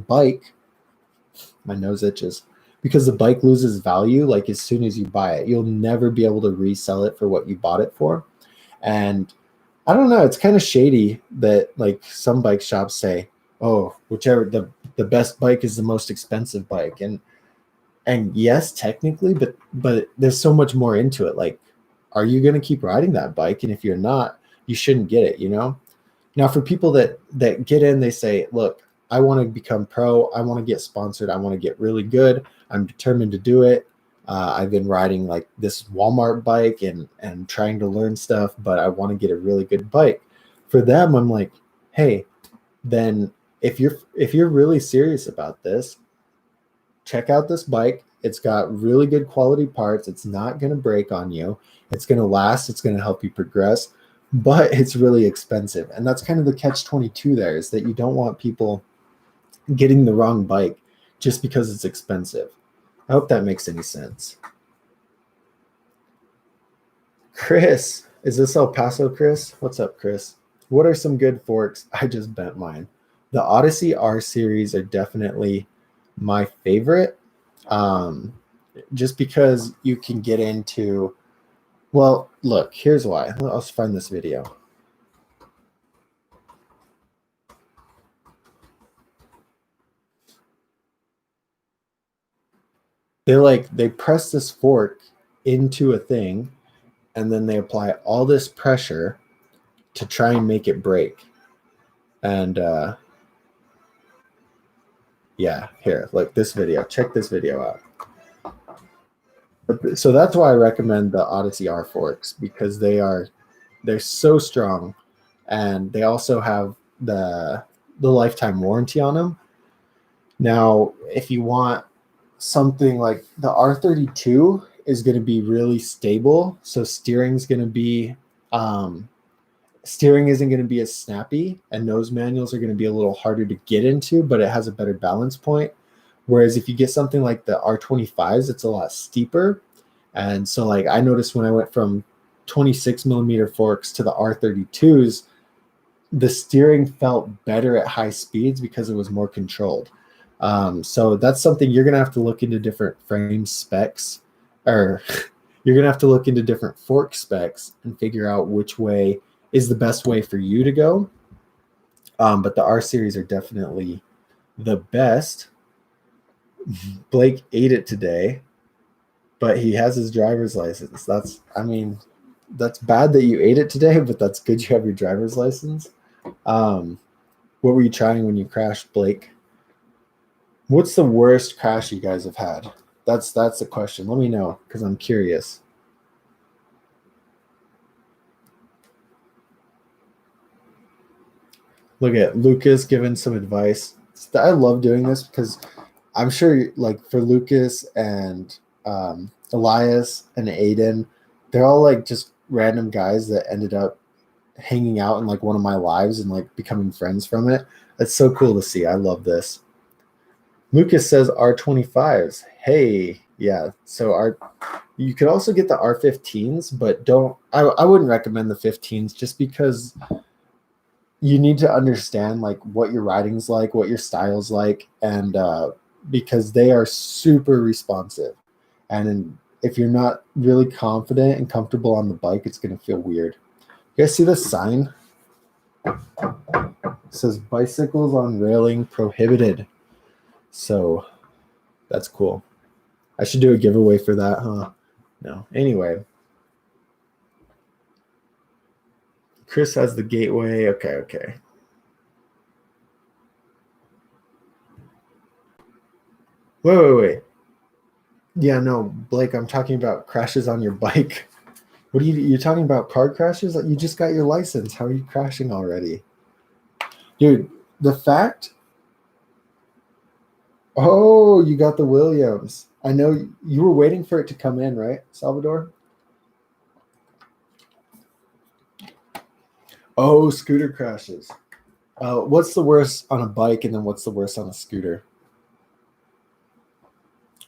my nose itches, because the bike loses value like as soon as you buy it. You'll never be able to resell it for what you bought it for. And I don't know, it's kind of shady that like some bike shops say, oh, whichever the best bike is the most expensive bike. And yes, technically, but there's so much more into it. Like, are you going to keep riding that bike? And if you're not, you shouldn't get it. Now, for people that get in, they say, look, I want to become pro. I want to get sponsored. I want to get really good. I'm determined to do it. I've been riding like this Walmart bike and trying to learn stuff, but I want to get a really good bike. For them, I'm like, hey, then if you're really serious about this, check out this bike. It's got really good quality parts. It's not going to break on you. It's going to last. It's going to help you progress, but it's really expensive. And that's kind of the catch-22 there, is that you don't want people getting the wrong bike just because it's expensive. I hope that makes any sense. Chris, is this El Paso, Chris? What's up, Chris? What are some good forks? I just bent mine. The Odyssey R series are definitely my favorite, just because you can get into. Well, look, here's why. Let's find this video. They press this fork into a thing, and then they apply all this pressure to try and make it break. And yeah, here, like this video. Check this video out. So that's why I recommend the Odyssey R forks, because they're so strong, and they also have the lifetime warranty on them. Now, if you want something like the R32 is going to be really stable, so steering isn't going to be as snappy, and nose manuals are going to be a little harder to get into, but it has a better balance point. Whereas if you get something like the R25s, it's a lot steeper. And so like I noticed when I went from 26 millimeter forks to the R32s, the steering felt better at high speeds because it was more controlled. So that's something you're going to have to look into different frame specs, or you're going to have to look into different fork specs and figure out which way is the best way for you to go. But the R series are definitely the best. Blake ate it today, but he has his driver's license. That's bad that you ate it today, but that's good you have your driver's license. What were you trying when you crashed, Blake? What's the worst crash you guys have had? That's the question. Let me know, because I'm curious. Look at Lucas giving some advice. I love doing this because I'm sure, like, for Lucas and Elias and Aiden, they're all like just random guys that ended up hanging out in like one of my lives and like becoming friends from it. That's so cool to see. I love this. Lucas says R25s. Hey, yeah. So you could also get the R15s, but I wouldn't recommend the 15s, just because you need to understand like what your riding's like, what your style's like, and because they are super responsive. And if you're not really confident and comfortable on the bike, it's going to feel weird. You guys see this sign? It says bicycles on railing prohibited. So that's cool. I should do a giveaway for that, huh? No. Anyway. Chris has the gateway. Okay. Wait. Yeah, no, Blake, I'm talking about crashes on your bike. What are you're talking about car crashes? You just got your license. How are you crashing already? Dude, the fact. Oh, you got the Williams. I know you were waiting for it to come in, right, Salvador? Oh, scooter crashes. What's the worst on a bike, and then what's the worst on a scooter?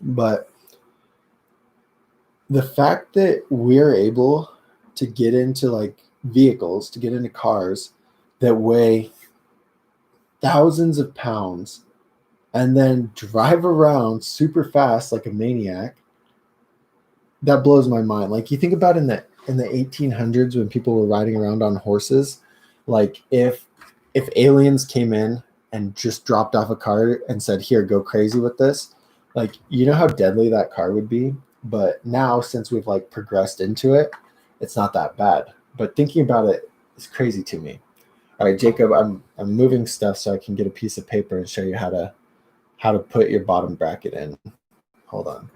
But the fact that we're able to get into like vehicles, to get into cars that weigh thousands of pounds and then drive around super fast like a maniac, that blows my mind. Like, you think about in the 1800s when people were riding around on horses, like if aliens came in and just dropped off a car and said, "Here, go crazy with this," like, you know how deadly that car would be. But now, since we've like progressed into it, it's not that bad. But thinking about it is crazy to me. All right, Jacob, I'm moving stuff so I can get a piece of paper and show you how to put your bottom bracket in. Hold on.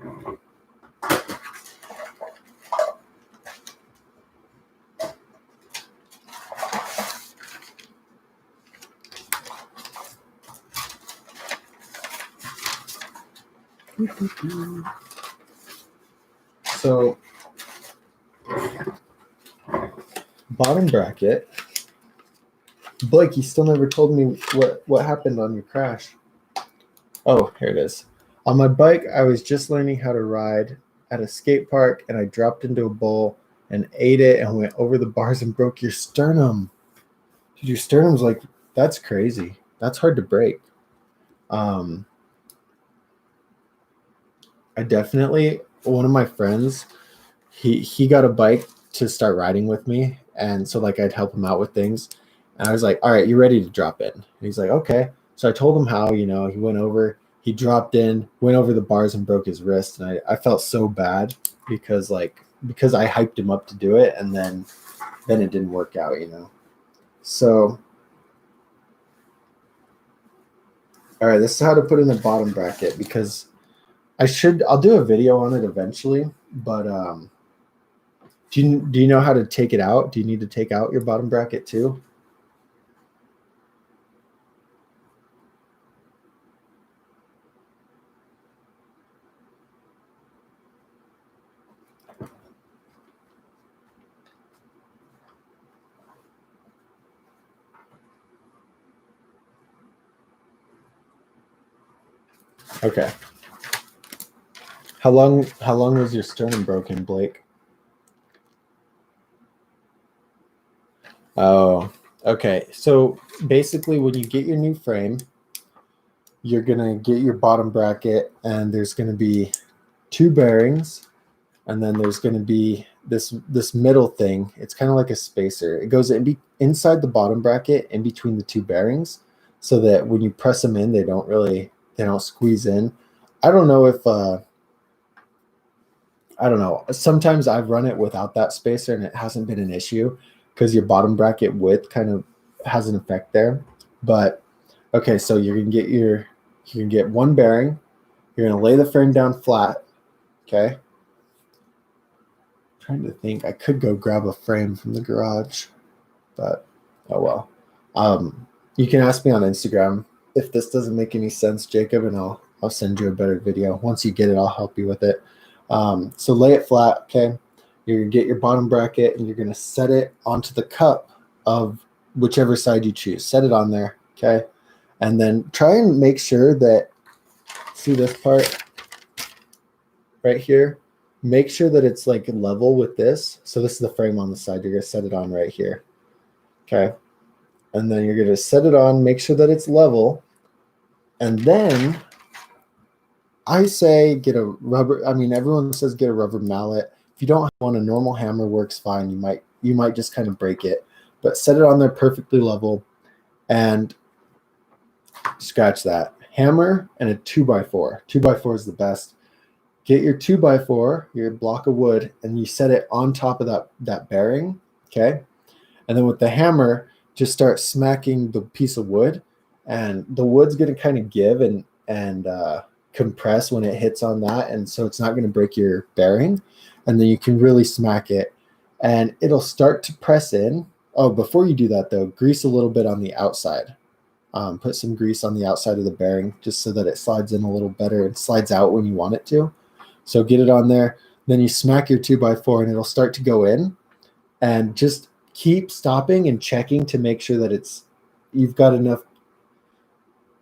So, bottom bracket. Blake, you still never told me what happened on your crash. Oh, here it is. On my bike, I was just learning how to ride at a skate park, and I dropped into a bowl and ate it and went over the bars and broke your sternum. Dude, your sternum's like, that's crazy. that's hard to break. I definitely, one of my friends, he got a bike to start riding with me, and so like I'd help him out with things, and I was like, all right, you ready to drop in? And he's like, okay. So I told him how, he went over, he dropped in, went over the bars and broke his wrist, and I felt so bad because I hyped him up to do it, and then it didn't work out. So all right, this is how to put in the bottom bracket, because I'll do a video on it eventually, but do you know how to take it out? Do you need to take out your bottom bracket too? Okay. How long was your sternum broken, Blake? Oh, okay. So basically when you get your new frame, you're gonna get your bottom bracket, and there's gonna be two bearings, and then there's gonna be this middle thing. It's kind of like a spacer. It goes inside the bottom bracket in between the two bearings, so that when you press them in, they don't squeeze in. I don't know if I don't know. Sometimes I've run it without that spacer and it hasn't been an issue, because your bottom bracket width kind of has an effect there. But okay, so you're gonna get one bearing. You're gonna lay the frame down flat. Okay. Trying to think, I could go grab a frame from the garage, but oh well. You can ask me on Instagram if this doesn't make any sense, Jacob, and I'll send you a better video. Once you get it, I'll help you with it. So lay it flat, okay? You're gonna get your bottom bracket, and you're gonna set it onto the cup of whichever side you choose. Set it on there, okay? And then try and make sure that, see this part right here? Make sure that it's like level with this. So this is the frame on the side. You're gonna set it on right here, okay? And then you're gonna set it on, make sure that it's level, and then I say get a rubber. I mean, everyone says get a rubber mallet. If you don't have one, a normal hammer works fine. You might just kind of break it, but set it on there perfectly level, and scratch that. Hammer and a 2x4. 2x4 is the best. Get your 2x4, your block of wood, and you set it on top of that bearing, okay? And then with the hammer, just start smacking the piece of wood, and the wood's going to kind of give and compress when it hits on that, and so it's not going to break your bearing. And then you can really smack it, and it'll start to press in. Oh, before you do that though, grease a little bit on the outside. Put some grease on the outside of the bearing, just so that it slides in a little better and slides out when you want it to. So get it on there. Then you smack your 2x4, and it'll start to go in, and just keep stopping and checking to make sure that you've got enough.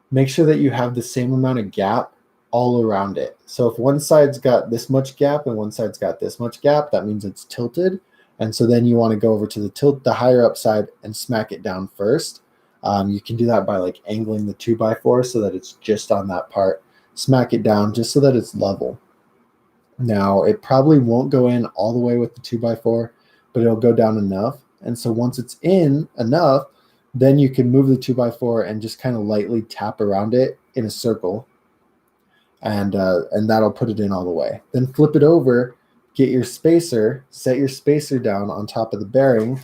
Make sure that you have the same amount of gap all around it. So if one side's got this much gap and one side's got this much gap, that means it's tilted. And so then you want to go over to the higher up side and smack it down first. You can do that by like angling the 2x4 so that it's just on that part. Smack it down just so that it's level. Now, it probably won't go in all the way with the 2x4, but it'll go down enough. And so once it's in enough, then you can move the 2x4 and just kind of lightly tap around it in a circle, and that'll put it in all the way. Then flip it over, get your spacer, set your spacer down on top of the bearing.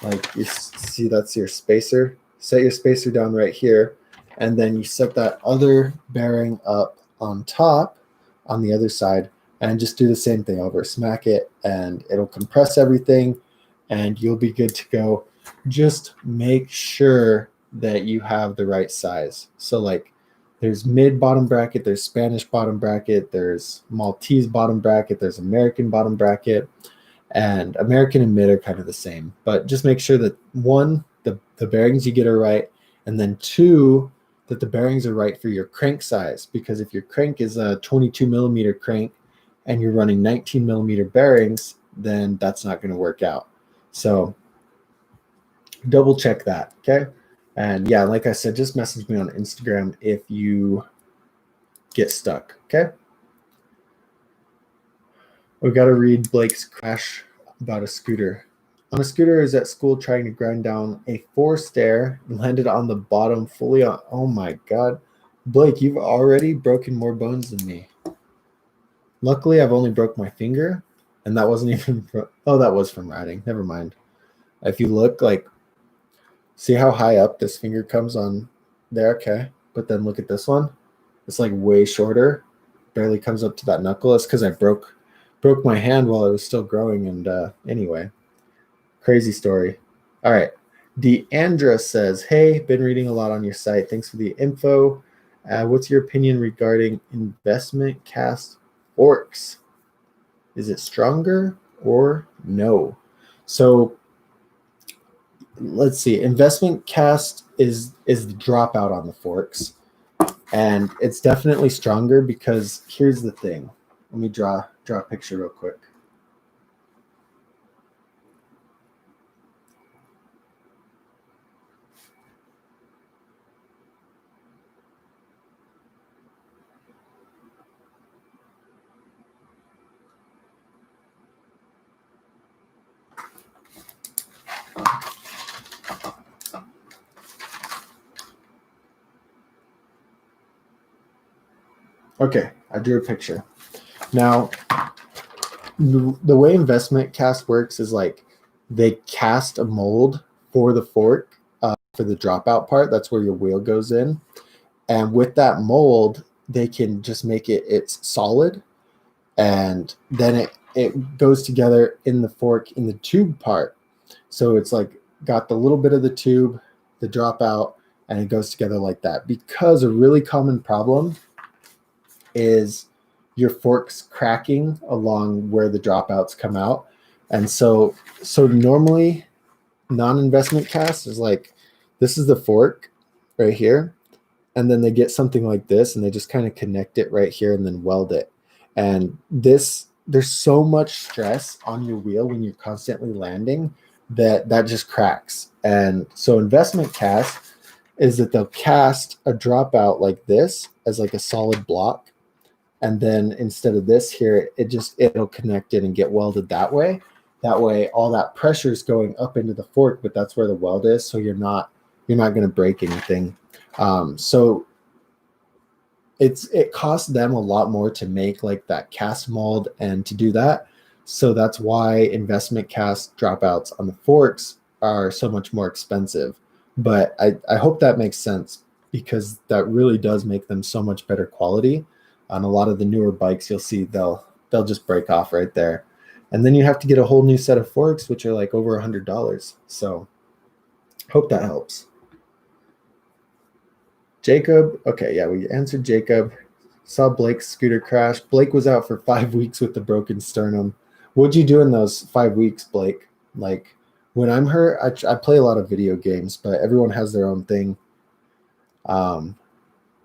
Like you see, that's your spacer. Set your spacer down right here, and then you set that other bearing up on top on the other side, and just do the same thing over. Smack it, and it'll compress everything, and you'll be good to go. Just make sure that you have the right size. So like there's mid bottom bracket, there's Spanish bottom bracket, there's Maltese bottom bracket, there's American bottom bracket, and American and mid are kind of the same. But just make sure that one, the bearings you get are right, and then two, that the bearings are right for your crank size. Because if your crank is a 22 millimeter crank and you're running 19 millimeter bearings, then that's not going to work out. So double check that, okay? And yeah, like I said, just message me on Instagram if you get stuck. Okay. We got to read Blake's crash about a scooter. On a scooter, is at school trying to grind down a 4 stair and landed on the bottom fully on. Oh my God. Blake, you've already broken more bones than me. Luckily, I've only broke my finger, and that wasn't even oh, that was from riding. Never mind. If you look, like, see how high up this finger comes on there? Okay. But then look at this one. It's like way shorter. Barely comes up to that knuckle. It's because I broke my hand while it was still growing. And anyway, crazy story. All right. Deandra says, hey, been reading a lot on your site. Thanks for the info. What's your opinion regarding investment cast forks? Is it stronger or no? So let's see. Investment cast is the dropout on the forks, and it's definitely stronger because here's the thing. Let me draw a picture real quick. Okay, I drew a picture. Now, the way investment cast works is like they cast a mold for the fork for the dropout part. That's where your wheel goes in. And with that mold, they can just make it's solid. And then it goes together in the fork in the tube part. So it's like got the little bit of the tube, the dropout, and it goes together like that. Because a really common problem is your forks cracking along where the dropouts come out. And so normally non-investment cast is like, this is the fork right here. And then they get something like this and they just kind of connect it right here and then weld it. And there's so much stress on your wheel when you're constantly landing that just cracks. And so investment cast is that they'll cast a dropout like this as like a solid block. And then instead of this here, it'll connect it and get welded that way. That way, all that pressure is going up into the fork, but that's where the weld is. So you're not going to break anything. So it costs them a lot more to make like that cast mold and to do that. So that's why investment cast dropouts on the forks are so much more expensive. But I hope that makes sense because that really does make them so much better quality. On a lot of the newer bikes, you'll see they'll just break off right there. And then you have to get a whole new set of forks, which are like over $100. So hope that helps. Jacob, okay, yeah, we answered Jacob. Saw Blake's scooter crash. Blake was out for 5 weeks with the broken sternum. What'd you do in those 5 weeks, Blake? Like, when I'm hurt, I play a lot of video games, but everyone has their own thing.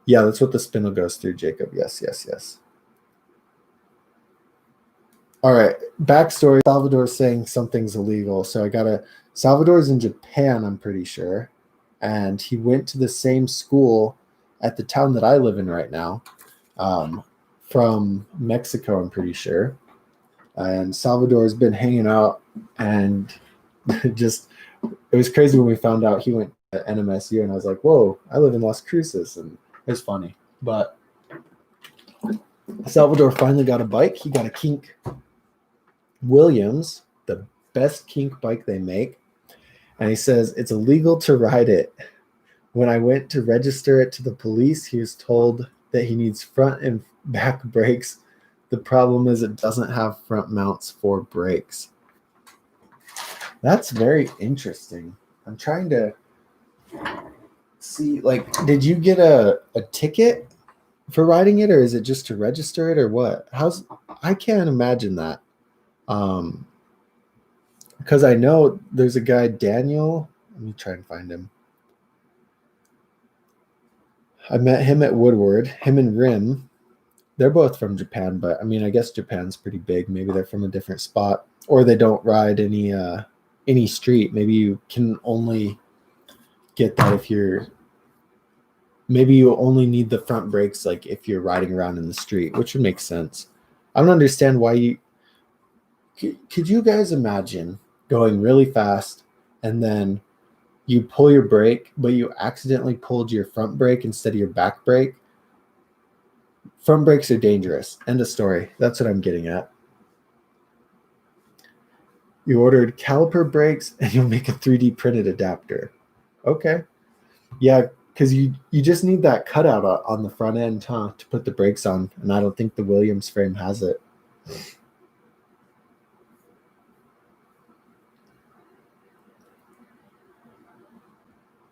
Yeah, that's what the spindle goes through, Jacob. Yes. All right, backstory. Salvador's saying something's illegal. So Salvador's in Japan, I'm pretty sure. And he went to the same school at the town that I live in right now, from Mexico, I'm pretty sure. And Salvador's been hanging out, and it was crazy when we found out he went to NMSU, and I was like, whoa, I live in Las Cruces, and it was funny. But Salvador finally got a bike. He got a Kink Williams, the best kink bike they make. And he says it's illegal to ride it. When I went to register it to the police, he was told that he needs front and back brakes. The problem is it doesn't have front mounts for brakes. That's very interesting. I'm trying to see, like, did you get a ticket for riding it, or is it just to register it, or what? I can't imagine that. Because I know there's a guy, Daniel. Let me try and find him. I met him at Woodward, him and Rim. They're both from Japan, but I mean, I guess Japan's pretty big. Maybe they're from a different spot, or they don't ride any street. Maybe you can only get that if you're, maybe you only need the front brakes like if you're riding around in the street, which would make sense. I don't understand why you could you guys imagine going really fast and then you pull your brake, but you accidentally pulled your front brake instead of your back brake? Front brakes are dangerous. End of story. That's what I'm getting at. You ordered caliper brakes and you'll make a 3D printed adapter. Okay. Yeah, because you just need that cutout on the front end, huh, to put the brakes on. And I don't think the Williams frame has it.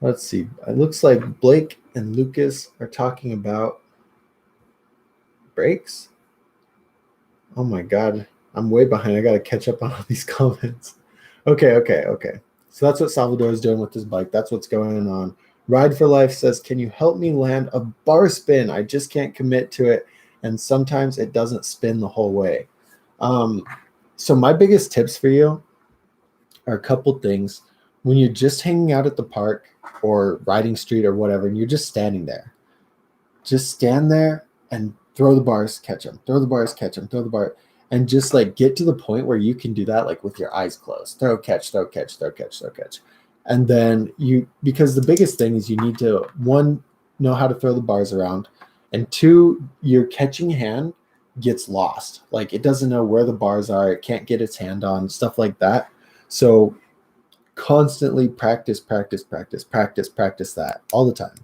Let's see. It looks like Blake and Lucas are talking about brakes. Oh my God. I'm way behind. I got to catch up on all these comments. Okay. So that's what Salvador is doing with his bike. That's what's going on. Ride for Life says, can you help me land a bar spin? I just can't commit to it. And sometimes it doesn't spin the whole way. So my biggest tips for you are a couple things. When you're just hanging out at the park or riding street or whatever, and you're just standing there, just stand there and throw the bars, catch them, throw the bars, catch them, throw the bar, and just like get to the point where you can do that like with your eyes closed. Throw, catch, throw, catch, throw, catch, throw, catch. And then because the biggest thing is you need to, one, know how to throw the bars around, and two, your catching hand gets lost. Like it doesn't know where the bars are, it can't get its hand on, stuff like that. So constantly practice that all the time.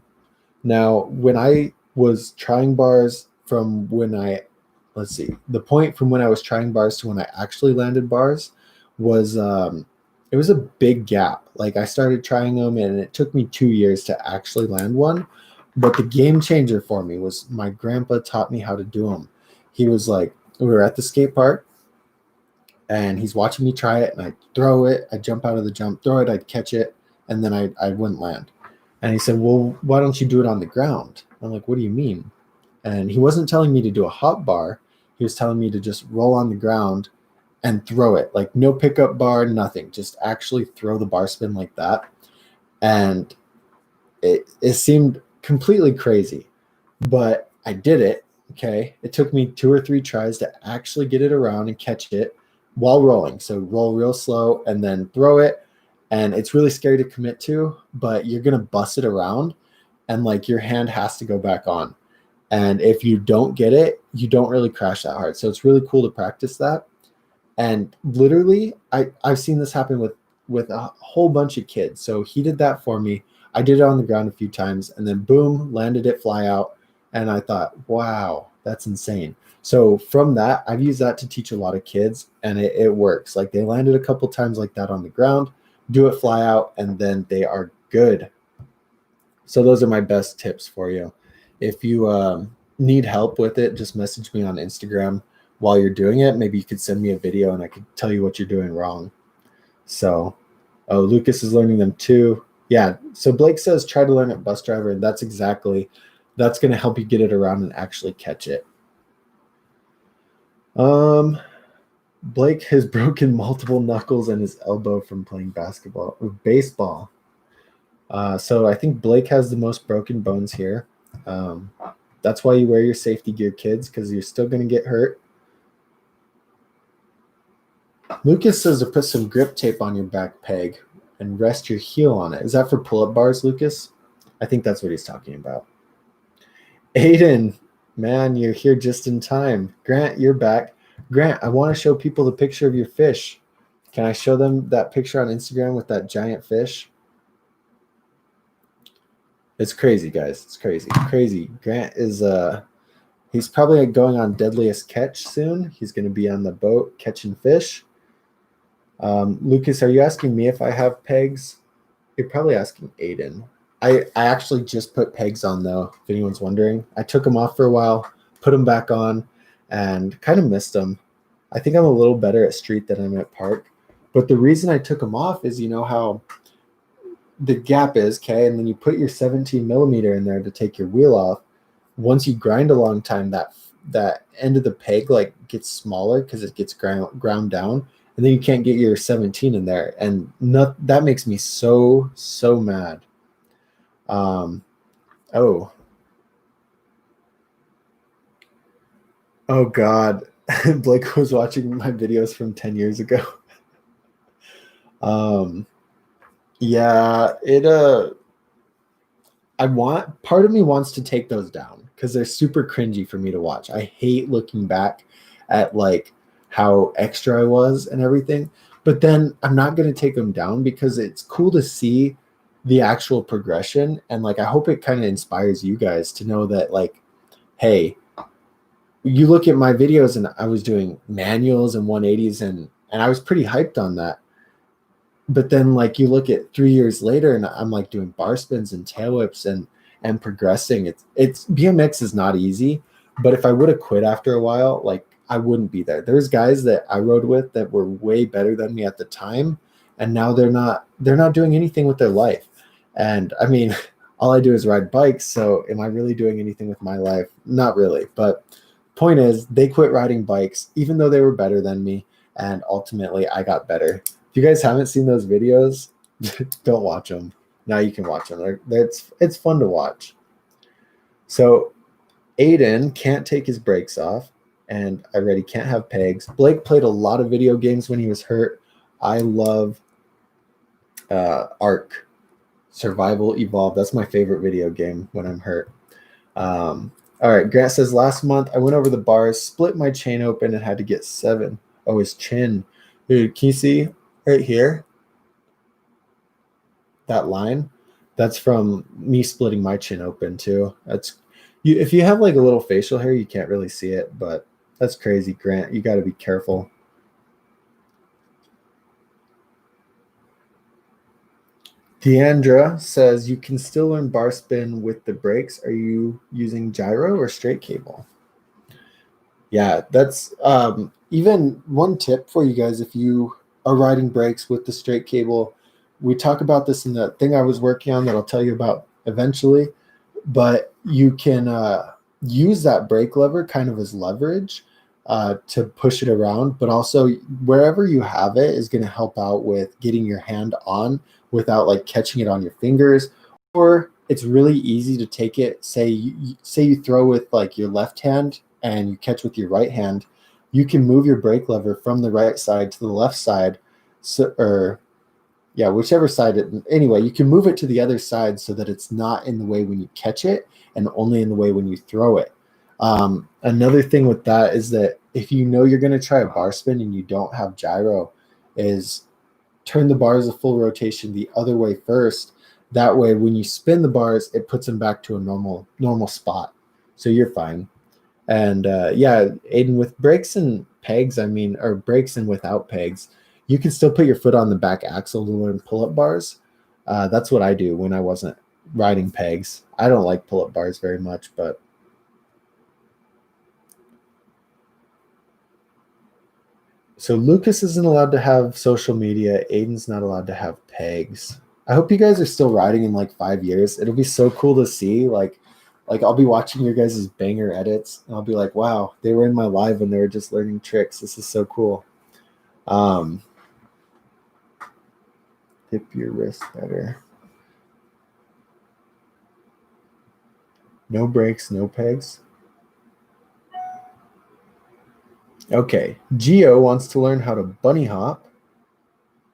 Now, when I was trying bars from when let's see, the point from when I was trying bars to when I actually landed bars was, it was a big gap. Like I started trying them and it took me 2 years to actually land one. But the game changer for me was my grandpa taught me how to do them. He was like, we were at the skate park and he's watching me try it and I throw it, I jump out of the jump, throw it, I'd catch it, and then I wouldn't land. And he said, well, why don't you do it on the ground? I'm like, what do you mean? And he wasn't telling me to do a hop bar. He was telling me to just roll on the ground and throw it, like no pickup bar, nothing, just actually throw the bar spin like that. And it seemed completely crazy, but I did it. Okay. It took me 2 or 3 tries to actually get it around and catch it while rolling. So roll real slow and then throw it. And it's really scary to commit to, but you're going to bust it around and like your hand has to go back on. And if you don't get it, you don't really crash that hard. So it's really cool to practice that. And literally, I've seen this happen with a whole bunch of kids. So he did that for me. I did it on the ground a few times and then boom, landed it fly out. And I thought, wow, that's insane. So from that, I've used that to teach a lot of kids and it works. Like they landed a couple times like that on the ground, do it fly out, and then they are good. So those are my best tips for you. If you need help with it, just message me on Instagram while you're doing it. Maybe you could send me a video and I could tell you what you're doing wrong. So, oh, Lucas is learning them too. Yeah. So Blake says, try to learn at bus driver. And that's going to help you get it around and actually catch it. Blake has broken multiple knuckles and his elbow from playing basketball or baseball. So I think Blake has the most broken bones here. That's why you wear your safety gear, kids, because you're still going to get hurt. Lucas says to put some grip tape on your back peg and rest your heel on it. Is that for pull-up bars, Lucas? I think that's what he's talking about. Aiden, man, you're here just in time. Grant, you're back. Grant, I want to show people the picture of your fish. Can I show them that picture on Instagram with that giant fish? It's crazy, guys. It's crazy. Grant is he's probably going on Deadliest Catch soon. He's going to be on the boat catching fish. Lucas, are you asking me if I have pegs? You're probably asking Aiden. I actually just put pegs on though, if anyone's wondering. I took them off for a while, put them back on, and kind of missed them. I think I'm a little better at street than I'm at park. But the reason I took them off is, you know how the gap is, okay? And then you put your 17 millimeter in there to take your wheel off. Once you grind a long time, that end of the peg like gets smaller because it gets ground down. And then you can't get your 17 in there. And that makes me so mad. Um, oh, oh God. Blake was watching my videos from 10 years ago. Um, yeah, part of me wants to take those down because they're super cringy for me to watch. I hate looking back at like how extra I was and everything. But then I'm not going to take them down because it's cool to see the actual progression. And like, I hope it kind of inspires you guys to know that, like, hey, you look at my videos and I was doing manuals and 180s and I was pretty hyped on that. But then like you look at 3 years later and I'm like doing bar spins and tail whips and progressing. It's BMX is not easy, but if I would have quit after a while, like I wouldn't be there. There's guys that I rode with that were way better than me at the time, and now they're not doing anything with their life. And I mean, all I do is ride bikes, so am I really doing anything with my life? Not really. But point is, they quit riding bikes even though they were better than me, and ultimately I got better. If you guys haven't seen those videos, don't watch them. Now you can watch them. It's fun to watch. So Aiden can't take his brakes off, and I read he can't have pegs. Blake played a lot of video games when he was hurt. I love Ark, Survival Evolved. That's my favorite video game when I'm hurt. All right, Grant says, last month I went over the bars, split my chain open, and had to get 7. Oh, his chin. Dude, can you see right here? That line? That's from me splitting my chin open too. That's you. If you have like a little facial hair, you can't really see it, but that's crazy, Grant. You got to be careful. Deandra says you can still learn bar spin with the brakes. Are you using gyro or straight cable? Yeah, that's even one tip for you guys. If you are riding brakes with the straight cable, we talk about this in the thing I was working on that I'll tell you about eventually. But you can use that brake lever kind of as leverage to push it around, but also wherever you have it is going to help out with getting your hand on without like catching it on your fingers. Or it's really easy to take it. Say you throw with like your left hand and you catch with your right hand, you can move your brake lever from the right side to the left side, or yeah, whichever side anyway, you can move it to the other side so that it's not in the way when you catch it and only in the way when you throw it. Another thing with that is that if you know you're going to try a bar spin and you don't have gyro, is turn the bars a full rotation the other way first. That way, when you spin the bars, it puts them back to a normal spot. So you're fine. And yeah, Aiden, with brakes and pegs, or brakes and without pegs, you can still put your foot on the back axle to learn pull-up bars. That's what I do when I wasn't riding pegs. I don't like pull-up bars very much, but so Lucas isn't allowed to have social media. Aiden's not allowed to have pegs. I hope you guys are still riding in like 5 years. It'll be so cool to see. Like I'll be watching your guys' banger edits, and I'll be like, wow, they were in my live and they were just learning tricks. This is so cool. Hip your wrist better. No brakes, no pegs. Okay, Geo wants to learn how to bunny hop.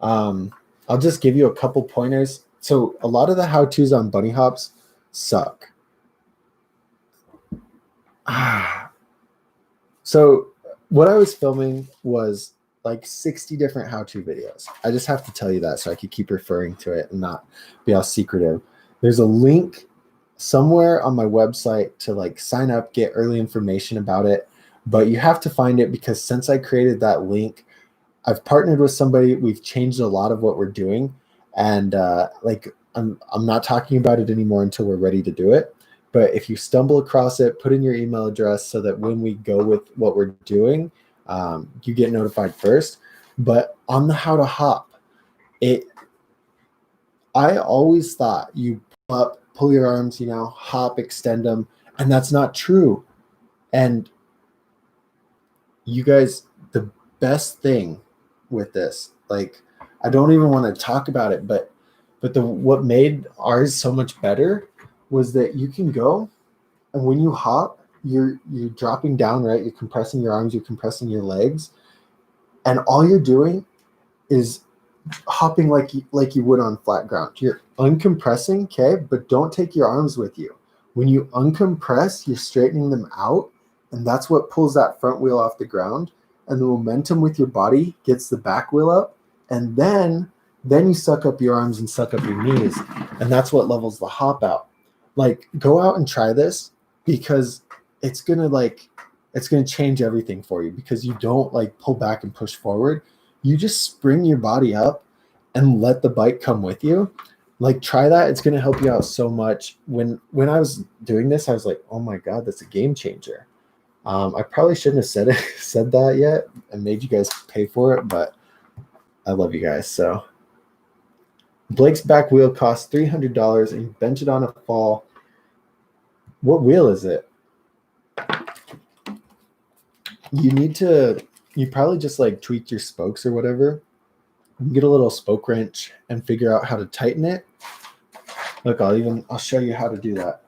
I'll just give you a couple pointers. So a lot of the how-tos on bunny hops suck. So what I was filming was like 60 different how-to videos. I just have to tell you that so I could keep referring to it and not be all secretive. There's a link somewhere on my website to like sign up, get early information about it, but you have to find it because since I created that link, I've partnered with somebody. We've changed a lot of what we're doing, and like I'm not talking about it anymore until we're ready to do it. But if you stumble across it, put in your email address so that when we go with what we're doing, you get notified first. But on the how to hop, I always thought you pull up, pull your arms, hop, extend them, and that's not true. And you guys, the best thing with this, like, I don't even want to talk about it, but But what made ours so much better was that you can go, and when you hop, you're dropping down, right? You're compressing your arms, you're compressing your legs, and all you're doing is hopping like you would on flat ground. You're uncompressing, okay, but don't take your arms with you. When you uncompress, you're straightening them out, and that's what pulls that front wheel off the ground. And the momentum with your body gets the back wheel up, and then you suck up your arms and suck up your knees, and that's what levels the hop out. Like, go out and try this, because it's gonna change everything for you, because you don't like pull back and push forward. You just spring your body up and let the bike come with you. Like, try that. It's going to help you out so much. When I was doing this, I was like, oh my God, that's a game changer. I probably shouldn't have said that yet and made you guys pay for it, but I love you guys. So Blake's back wheel costs $300 and you bench it on a fall. What wheel is it? You probably just like tweak your spokes or whatever. Get a little spoke wrench and figure out how to tighten it. Look, I'll show you how to do that.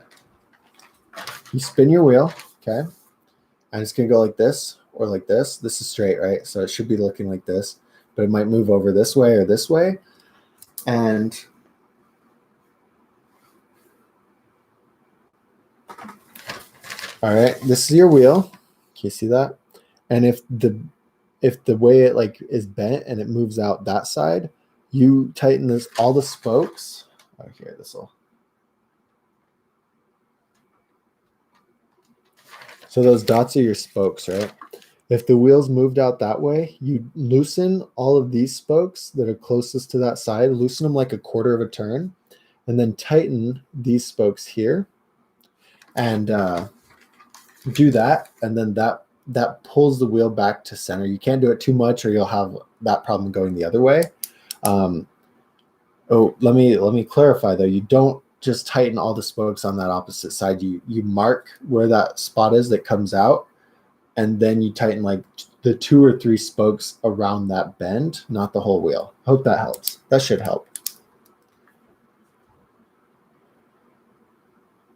You spin your wheel, okay? And it's gonna go like this or like this. This is straight, right? So it should be looking like this, but it might move over this way or this way. And all right, this is your wheel. Can you see that? And if the way it like is bent and it moves out that side, you tighten all the spokes. Oh, here, so those dots are your spokes, right? If the wheels moved out that way, you loosen all of these spokes that are closest to that side, loosen them like a quarter of a turn, and then tighten these spokes here, and do that, and then that pulls the wheel back to center. You can't do it too much or you'll have that problem going the other way. Let me clarify though. You don't just tighten all the spokes on that opposite side. You mark where that spot is that comes out, and then you tighten like the 2 or 3 spokes around that bend, not the whole wheel. Hope that helps. That should help.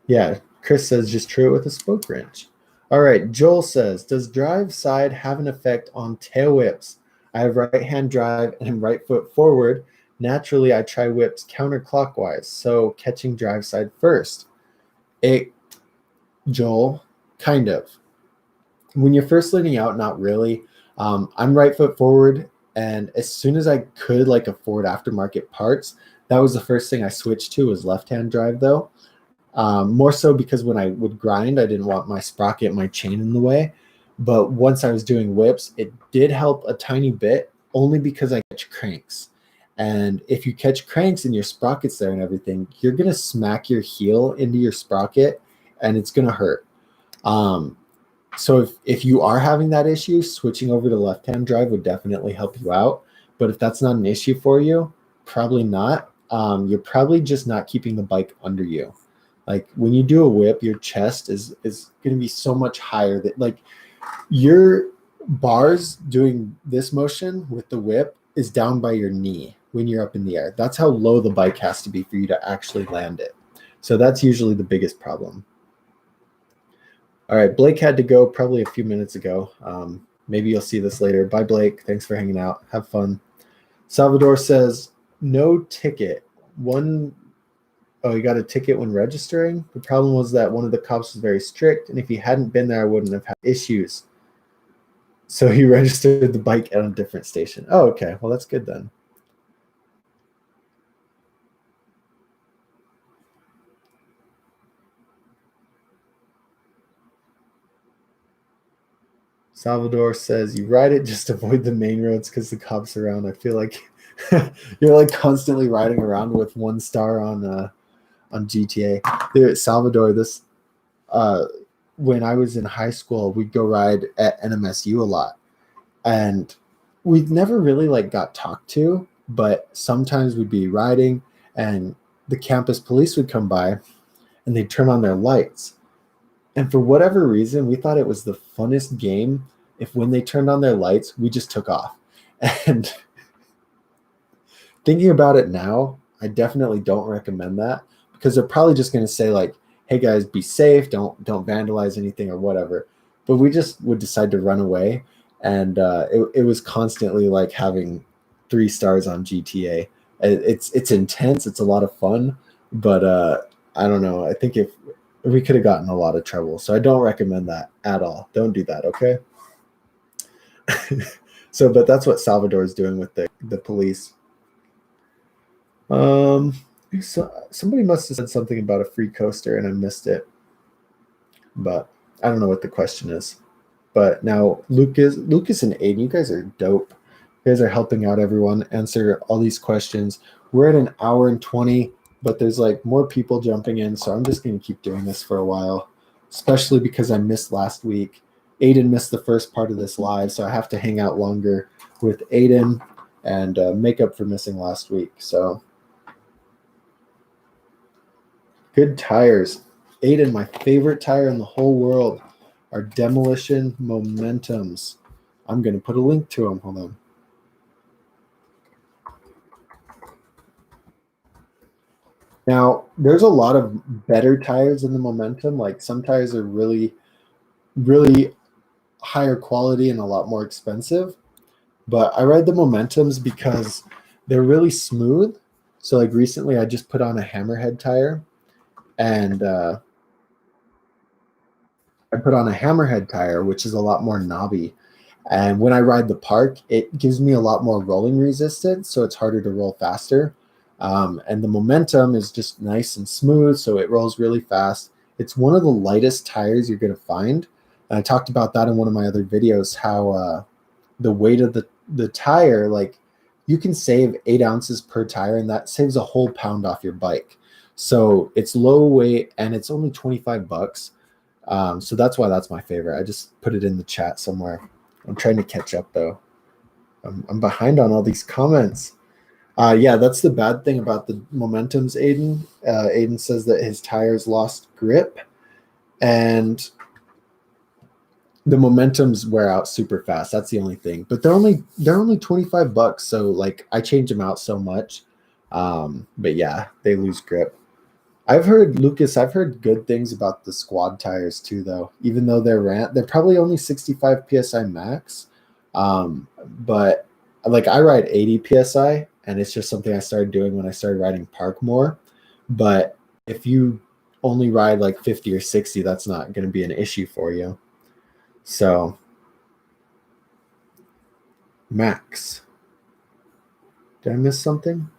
Yeah, Chris says just true it with a spoke wrench. All right, Joel says, does drive side have an effect on tail whips? I have right hand drive and right foot forward. Naturally, I try whips counterclockwise, so catching drive side first. Joel, kind of. When you're first leaning out, not really. I'm right foot forward, and as soon as I could like afford aftermarket parts, that was the first thing I switched to was left-hand drive though. More so because when I would grind, I didn't want my sprocket, my chain in the way. But once I was doing whips, it did help a tiny bit, only because I catch cranks. And if you catch cranks and your sprocket's there and everything, you're going to smack your heel into your sprocket and it's going to hurt. So if you are having that issue, switching over to left-hand drive would definitely help you out. But if that's not an issue for you, probably not. You're probably just not keeping the bike under you. Like when you do a whip, your chest is going to be so much higher that like your bars doing this motion with the whip is down by your knee when you're up in the air. That's how low the bike has to be for you to actually land it. So that's usually the biggest problem. All right, Blake had to go probably a few minutes ago. Maybe you'll see this later. Bye, Blake. Thanks for hanging out. Have fun. Salvador says, no ticket. Oh, he got a ticket when registering? The problem was that one of the cops was very strict, and if he hadn't been there, I wouldn't have had issues. So he registered the bike at a different station. Oh, okay. Well, that's good then. Salvador says, you ride it, just avoid the main roads because the cops are around. I feel like you're like constantly riding around with 1 star on GTA. There, Salvador, when I was in high school, we'd go ride at NMSU a lot. And we never really like got talked to, but sometimes we'd be riding and the campus police would come by and they'd turn on their lights. And for whatever reason, we thought it was the funnest game if when they turned on their lights, we just took off. And thinking about it now, I definitely don't recommend that, because they're probably just going to say like, hey guys, be safe, don't vandalize anything or whatever. But we just would decide to run away, and it was constantly like having 3 stars on GTA. It's intense, it's a lot of fun, but I don't know, I think if we could have gotten a lot of trouble, so I don't recommend that at all. Don't do that, okay? So, but that's what Salvador is doing with the police. um so somebody must have said something about a free coaster and I missed it, but I don't know what the question is. But now Lucas and Aiden, you guys are dope. You guys are helping out everyone, answer all these questions. We're at an hour and 20, but there's like more people jumping in, so I'm just gonna keep doing this for a while, especially because I missed last week. Aiden missed the first part of this live, so I have to hang out longer with Aiden and make up for missing last week. So good tires. Aiden, my favorite tire in the whole world are Demolition Momentums. I'm going to put a link to them. Hold on. Now, there's a lot of better tires in the Momentum. Like some tires are really, really higher quality and a lot more expensive. But I ride the Momentums because they're really smooth. So like recently I just put on a Hammerhead tire, and I put on a Hammerhead tire, which is a lot more knobby. And when I ride the park, it gives me a lot more rolling resistance, so it's harder to roll faster. And the momentum is just nice and smooth, so it rolls really fast. It's one of the lightest tires you're going to find. And I talked about that in one of my other videos, how the weight of the tire, like you can save 8 ounces per tire, and that saves a whole pound off your bike. So it's low weight, and it's only 25 bucks. So that's why that's my favorite. I just put it in the chat somewhere. I'm trying to catch up though. I'm behind on all these comments. Yeah, that's the bad thing about the Momentums, Aiden. Aiden says that his tires lost grip, and the Momentums wear out super fast. That's the only thing. But they're only 25 bucks, so like I change them out so much. But yeah, they lose grip. I've heard good things about the squad tires too, though. Even though they're probably only 65 psi max, but like I ride 80 psi, and it's just something I started doing when I started riding park more. But if you only ride like 50 or 60, that's not going to be an issue for you. So Max, did I miss something?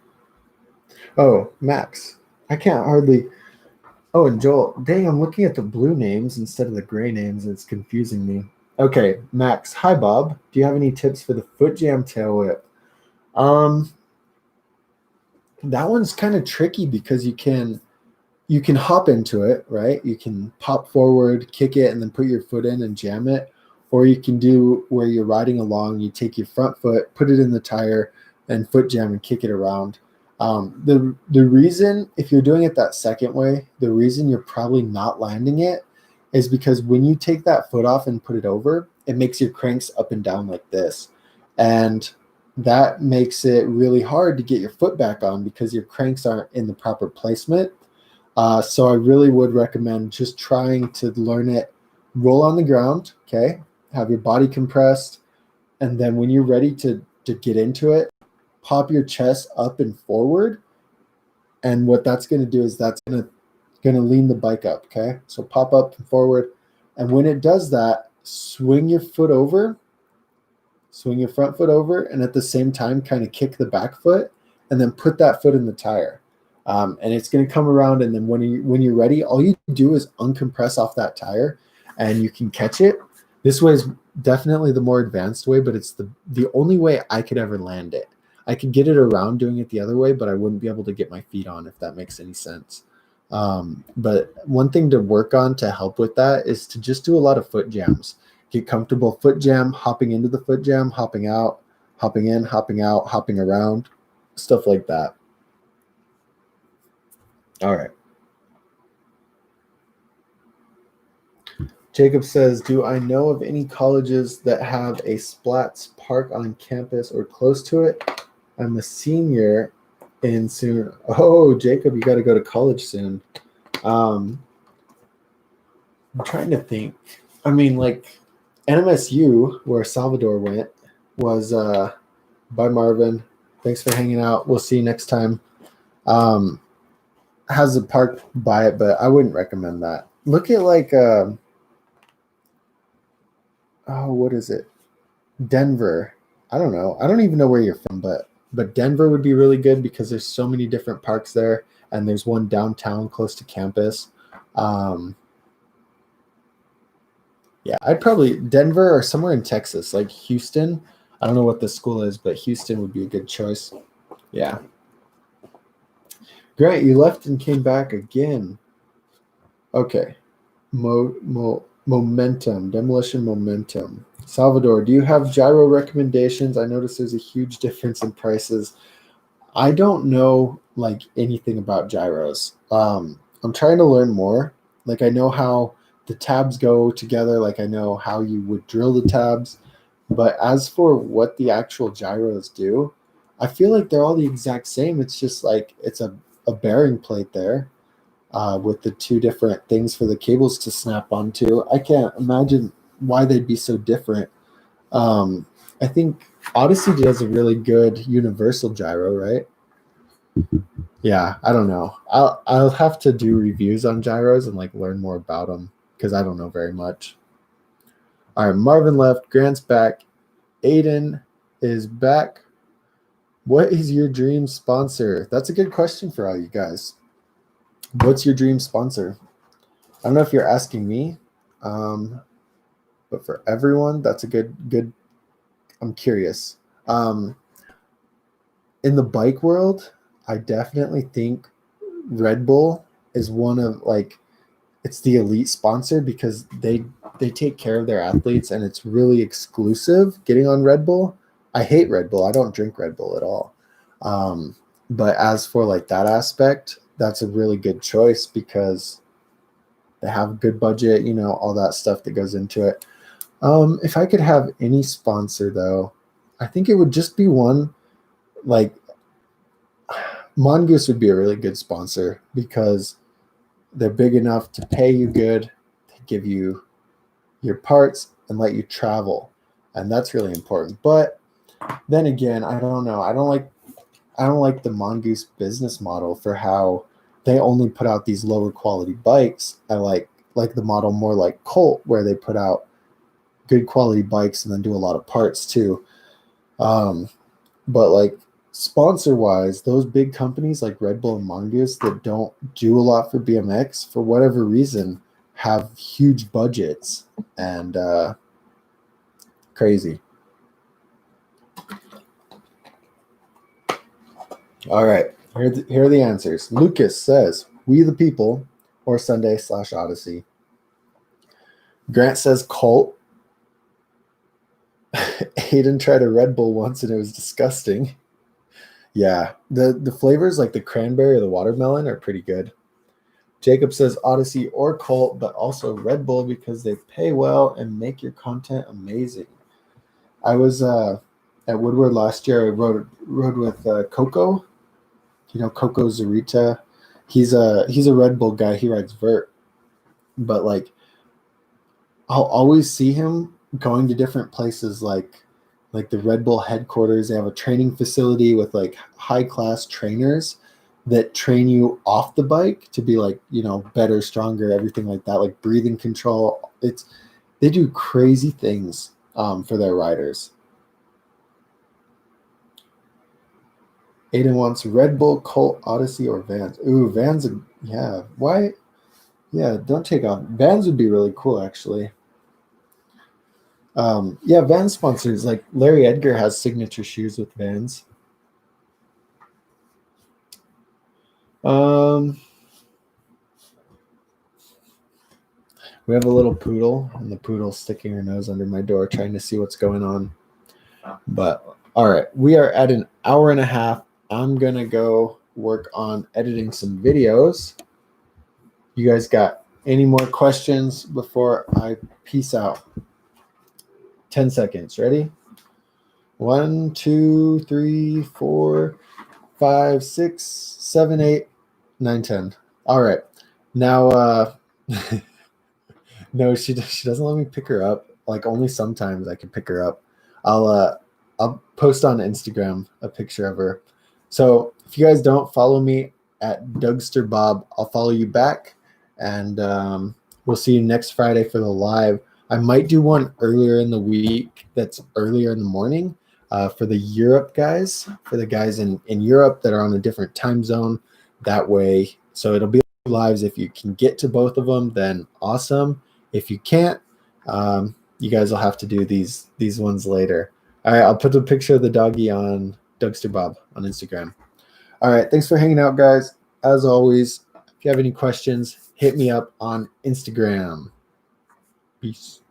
Oh, Max, I can't hardly. Oh, and Joel, dang, I'm looking at the blue names instead of the gray names. It's confusing me. Okay, Max. Hi, Bob. Do you have any tips for the foot jam tail whip? Um, that one's kind of tricky because you can hop into it, right? You can pop forward, kick it, and then put your foot in and jam it. Or you can do where you're riding along, you take your front foot, put it in the tire, and foot jam and kick it around. The reason, if you're doing it that second way, the reason you're probably not landing it is because when you take that foot off and put it over, it makes your cranks up and down like this. And that makes it really hard to get your foot back on because your cranks aren't in the proper placement. So I really would recommend just trying to learn it. Roll on the ground, okay? Have your body compressed, and then when you're ready to get into it, pop your chest up and forward. And what that's going to do is that's going to lean the bike up, okay? So pop up and forward, and when it does that, swing your foot over, swing your front foot over, and at the same time kind of kick the back foot, and then put that foot in the tire. And it's going to come around, and then when you're ready, all you do is uncompress off that tire, and you can catch it. This way is definitely the more advanced way, but it's the only way I could ever land it. I could get it around doing it the other way, but I wouldn't be able to get my feet on, if that makes any sense. But one thing to work on to help with that is to just do a lot of foot jams. Get comfortable foot jam, hopping into the foot jam, hopping out, hopping in, hopping out, hopping around, stuff like that. All right. Jacob says, do I know of any colleges that have a Splats park on campus or close to it? I'm a senior in soon. Oh, Jacob, you got to go to college soon. I'm trying to think. I mean, like NMSU, where Salvador went, was by Marvin. Thanks for hanging out. We'll see you next time. Has a park by it, but I wouldn't recommend that. Look at like what is it? Denver. I don't know. I don't even know where you're from, but Denver would be really good because there's so many different parks there, and there's one downtown close to campus. Yeah, I'd probably Denver or somewhere in Texas, like Houston. I don't know what the school is, but Houston would be a good choice. Yeah. Great, you left and came back again. Okay. Momentum, demolition momentum. Salvador, do you have gyro recommendations? I noticed there's a huge difference in prices. I don't know like anything about gyros. I'm trying to learn more. Like I know how the tabs go together. Like I know how you would drill the tabs. But as for what the actual gyros do, I feel like they're all the exact same. It's just like it's a bearing plate there with the two different things for the cables to snap onto. I can't imagine why they'd be so different. I think Odyssey does a really good universal gyro, right? Yeah, I don't know. I'll have to do reviews on gyros and like learn more about them because I don't know very much. All right, Marvin left. Grant's back. Aiden is back. What is your dream sponsor? That's a good question for all you guys. What's your dream sponsor? I don't know if you're asking me, but for everyone, that's a good. I'm curious. In the bike world, I definitely think Red Bull is one of like it's the elite sponsor because they take care of their athletes and it's really exclusive getting on Red Bull. I hate Red Bull. I don't drink Red Bull at all. But as for like that aspect, that's a really good choice because they have a good budget, you know, all that stuff that goes into it. If I could have any sponsor though, I think it would just be one like Mongoose would be a really good sponsor because they're big enough to pay you good, to give you your parts and let you travel. And that's really important. But then again, I don't know. I don't like the Mongoose business model for how they only put out these lower quality bikes. I like the model more like Colt where they put out good quality bikes and then do a lot of parts too. But like sponsor wise, those big companies like Red Bull and Mongoose that don't do a lot for BMX for whatever reason have huge budgets and crazy. All right, here are the answers. Lucas says We the People or Sunday/Odyssey. Grant says Colt. Aiden tried a Red Bull once and it was disgusting. Yeah, the flavors like the cranberry or the watermelon are pretty good. Jacob says Odyssey or Colt, but also Red Bull because they pay well and make your content amazing. I was at Woodward last year. I rode with Coco. You know Coco Zarita. He's a Red Bull guy. He rides vert, but like I'll always see him going to different places like the Red Bull headquarters. They have a training facility with like high class trainers that train you off the bike to be like, you know, better, stronger, everything like that, like breathing control. They do crazy things for their riders. Aiden wants Red Bull, Colt, Odyssey, or Vans. Ooh, Vans, yeah. Why? Yeah, don't take off. Vans would be really cool, actually. Yeah, Vans sponsors like Larry Edgar has signature shoes with Vans. We have a little poodle, and the poodle's sticking her nose under my door, trying to see what's going on. But all right, we are at an hour and a half. I'm gonna go work on editing some videos. You guys got any more questions before I peace out? 10 seconds. Ready? 1, 2, 3, 4. 5, 6, 7, 8, 9, 10. All right. Now, no, she doesn't let me pick her up. Like only sometimes I can pick her up. I'll post on Instagram a picture of her. So if you guys don't follow me at Dougster Bob, I'll follow you back, and we'll see you next Friday for the live. I might do one earlier in the week. That's earlier in the morning for the Europe guys, for the guys in Europe that are on a different time zone. That way, so it'll be lives. If you can get to both of them, then awesome. If you can't, you guys will have to do these ones later. All right, I'll put a picture of the doggy on Dougster Bob on Instagram. All right, thanks for hanging out, guys. As always, if you have any questions, hit me up on Instagram. Peace.